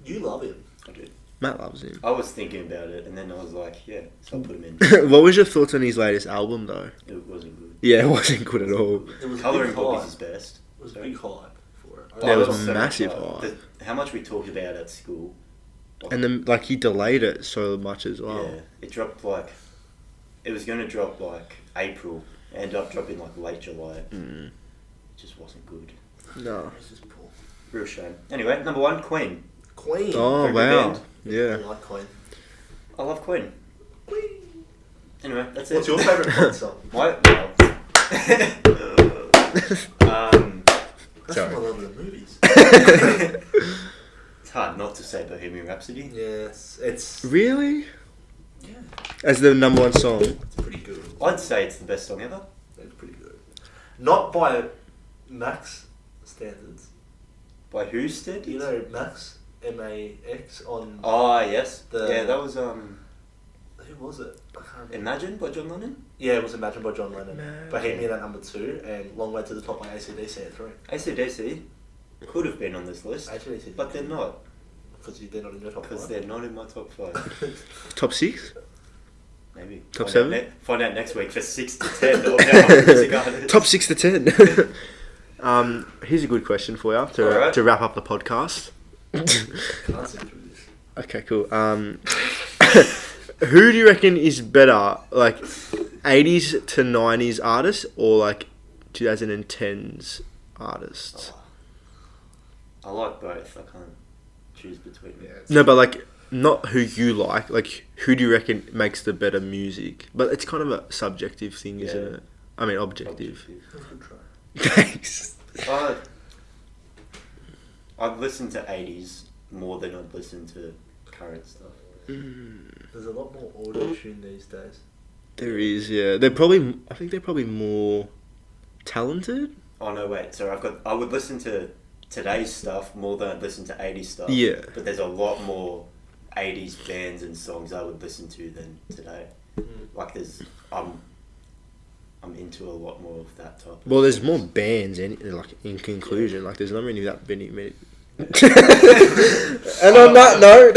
You love him. I did. Matt loves him. I was thinking about it, and then I was like, yeah, so I'll put him in. What was your thoughts on his latest album, though? It wasn't good. Yeah, it wasn't good at all. It was Colouring big Book hype. is his best. It was a big hype for it. There was so much massive hype. hype. How much we talked about at school. And then, like, he delayed it so much as well. Yeah, it dropped it was going to drop April. It ended up dropping late July. Mm. It just wasn't good. No. It's just poor. Real shame. Anyway, number 1, Queen. Queen. Oh, Very good wow. band. I Yeah. like Queen. I love Queen. Queen. Anyway, that's What's it. your favourite Queen song? My, That's Sorry. from I love the movies. it's hard not to say Bohemian Rhapsody. Yes, it's Really? yeah, As the number one song? it's pretty good. I'd say it's the best song ever. It's pretty good. Not by Max standards. By whose standards? You know Max, MAX on Oh, yes. The- Yeah, that was, Who was it? I can't remember. Imagine by John Lennon? Yeah, it was Imagine by John Lennon. Imagine. Bohemian at number 2 and Long Way to the Top by AC/DC at 3. AC/DC could have been on this list, AC/DC. but they're not. Because they're not in your top 5. Because they're not in my top 5. Top 6? Maybe. Top Find out 7? Find out next week for 6 to 10 or now music artists. Top 6 to 10. Here's a good question for you Alright. to wrap up the podcast. Can't see through this. Okay, cool. Who do you reckon is better, like 80s to 90s artists or like 2010s artists? I like both. I can't choose between them. No, but like not who you like who do you reckon makes the better music? But it's kind of a subjective thing, isn't Yeah. it? I mean, objective. Good try. Thanks. I'd listen to 80s more than I'd listen to current stuff. There's a lot more auto-tune these days. There is, yeah. I think they're probably more talented. Oh no, wait. So I would listen to today's stuff more than I'd listen to 80s stuff. Yeah. But there's a lot more 80s bands and songs I would listen to than today. Like I'm into a lot more of that type of Well, there's things. more bands like in conclusion. Like there's not really that many. And on that note,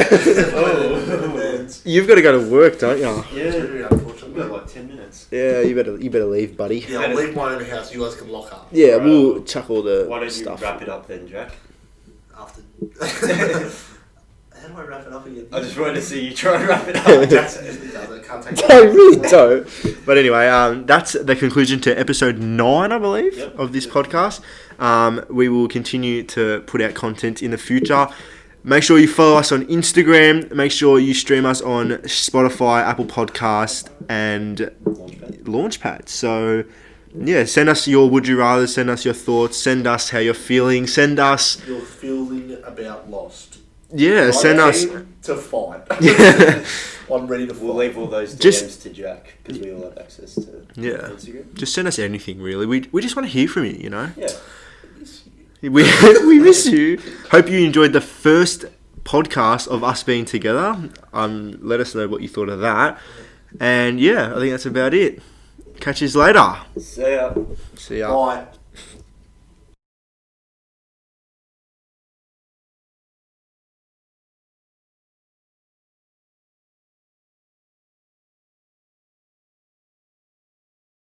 you've got to go to work, don't you? Yeah, Unfortunately. we've got like 10 minutes. Yeah, you better leave, buddy. Yeah, I'll leave my own house. You guys can lock up. Yeah, Right. we'll chuck all the Why don't stuff. you wrap it up then, Jack? After. How do I wrap it up again? I just wanted to see you try and wrap it up. Jackson usually does it. Can't take I really don't. But anyway, that's the conclusion to episode 9, I believe, Yep. of this podcast. We will continue to put out content in the future. Make sure you follow us on Instagram. Make sure you stream us on Spotify, Apple Podcast, and Launchpad. So, yeah, send us your would you rather. Send us your thoughts. Send us how you're feeling. Send us, Your feeling about Lost. yeah, send us. To fight. Yeah. I'm ready to fight. We'll leave all those DMs Just- to Jack because we all have access to Yeah. Instagram. Just send us anything, really. We just want to hear from you, you know? Yeah. We we miss you. Hope you enjoyed the first podcast of us being together. Let us know what you thought of that. And yeah, I think that's about it. Catch you later. See ya. See ya. Bye.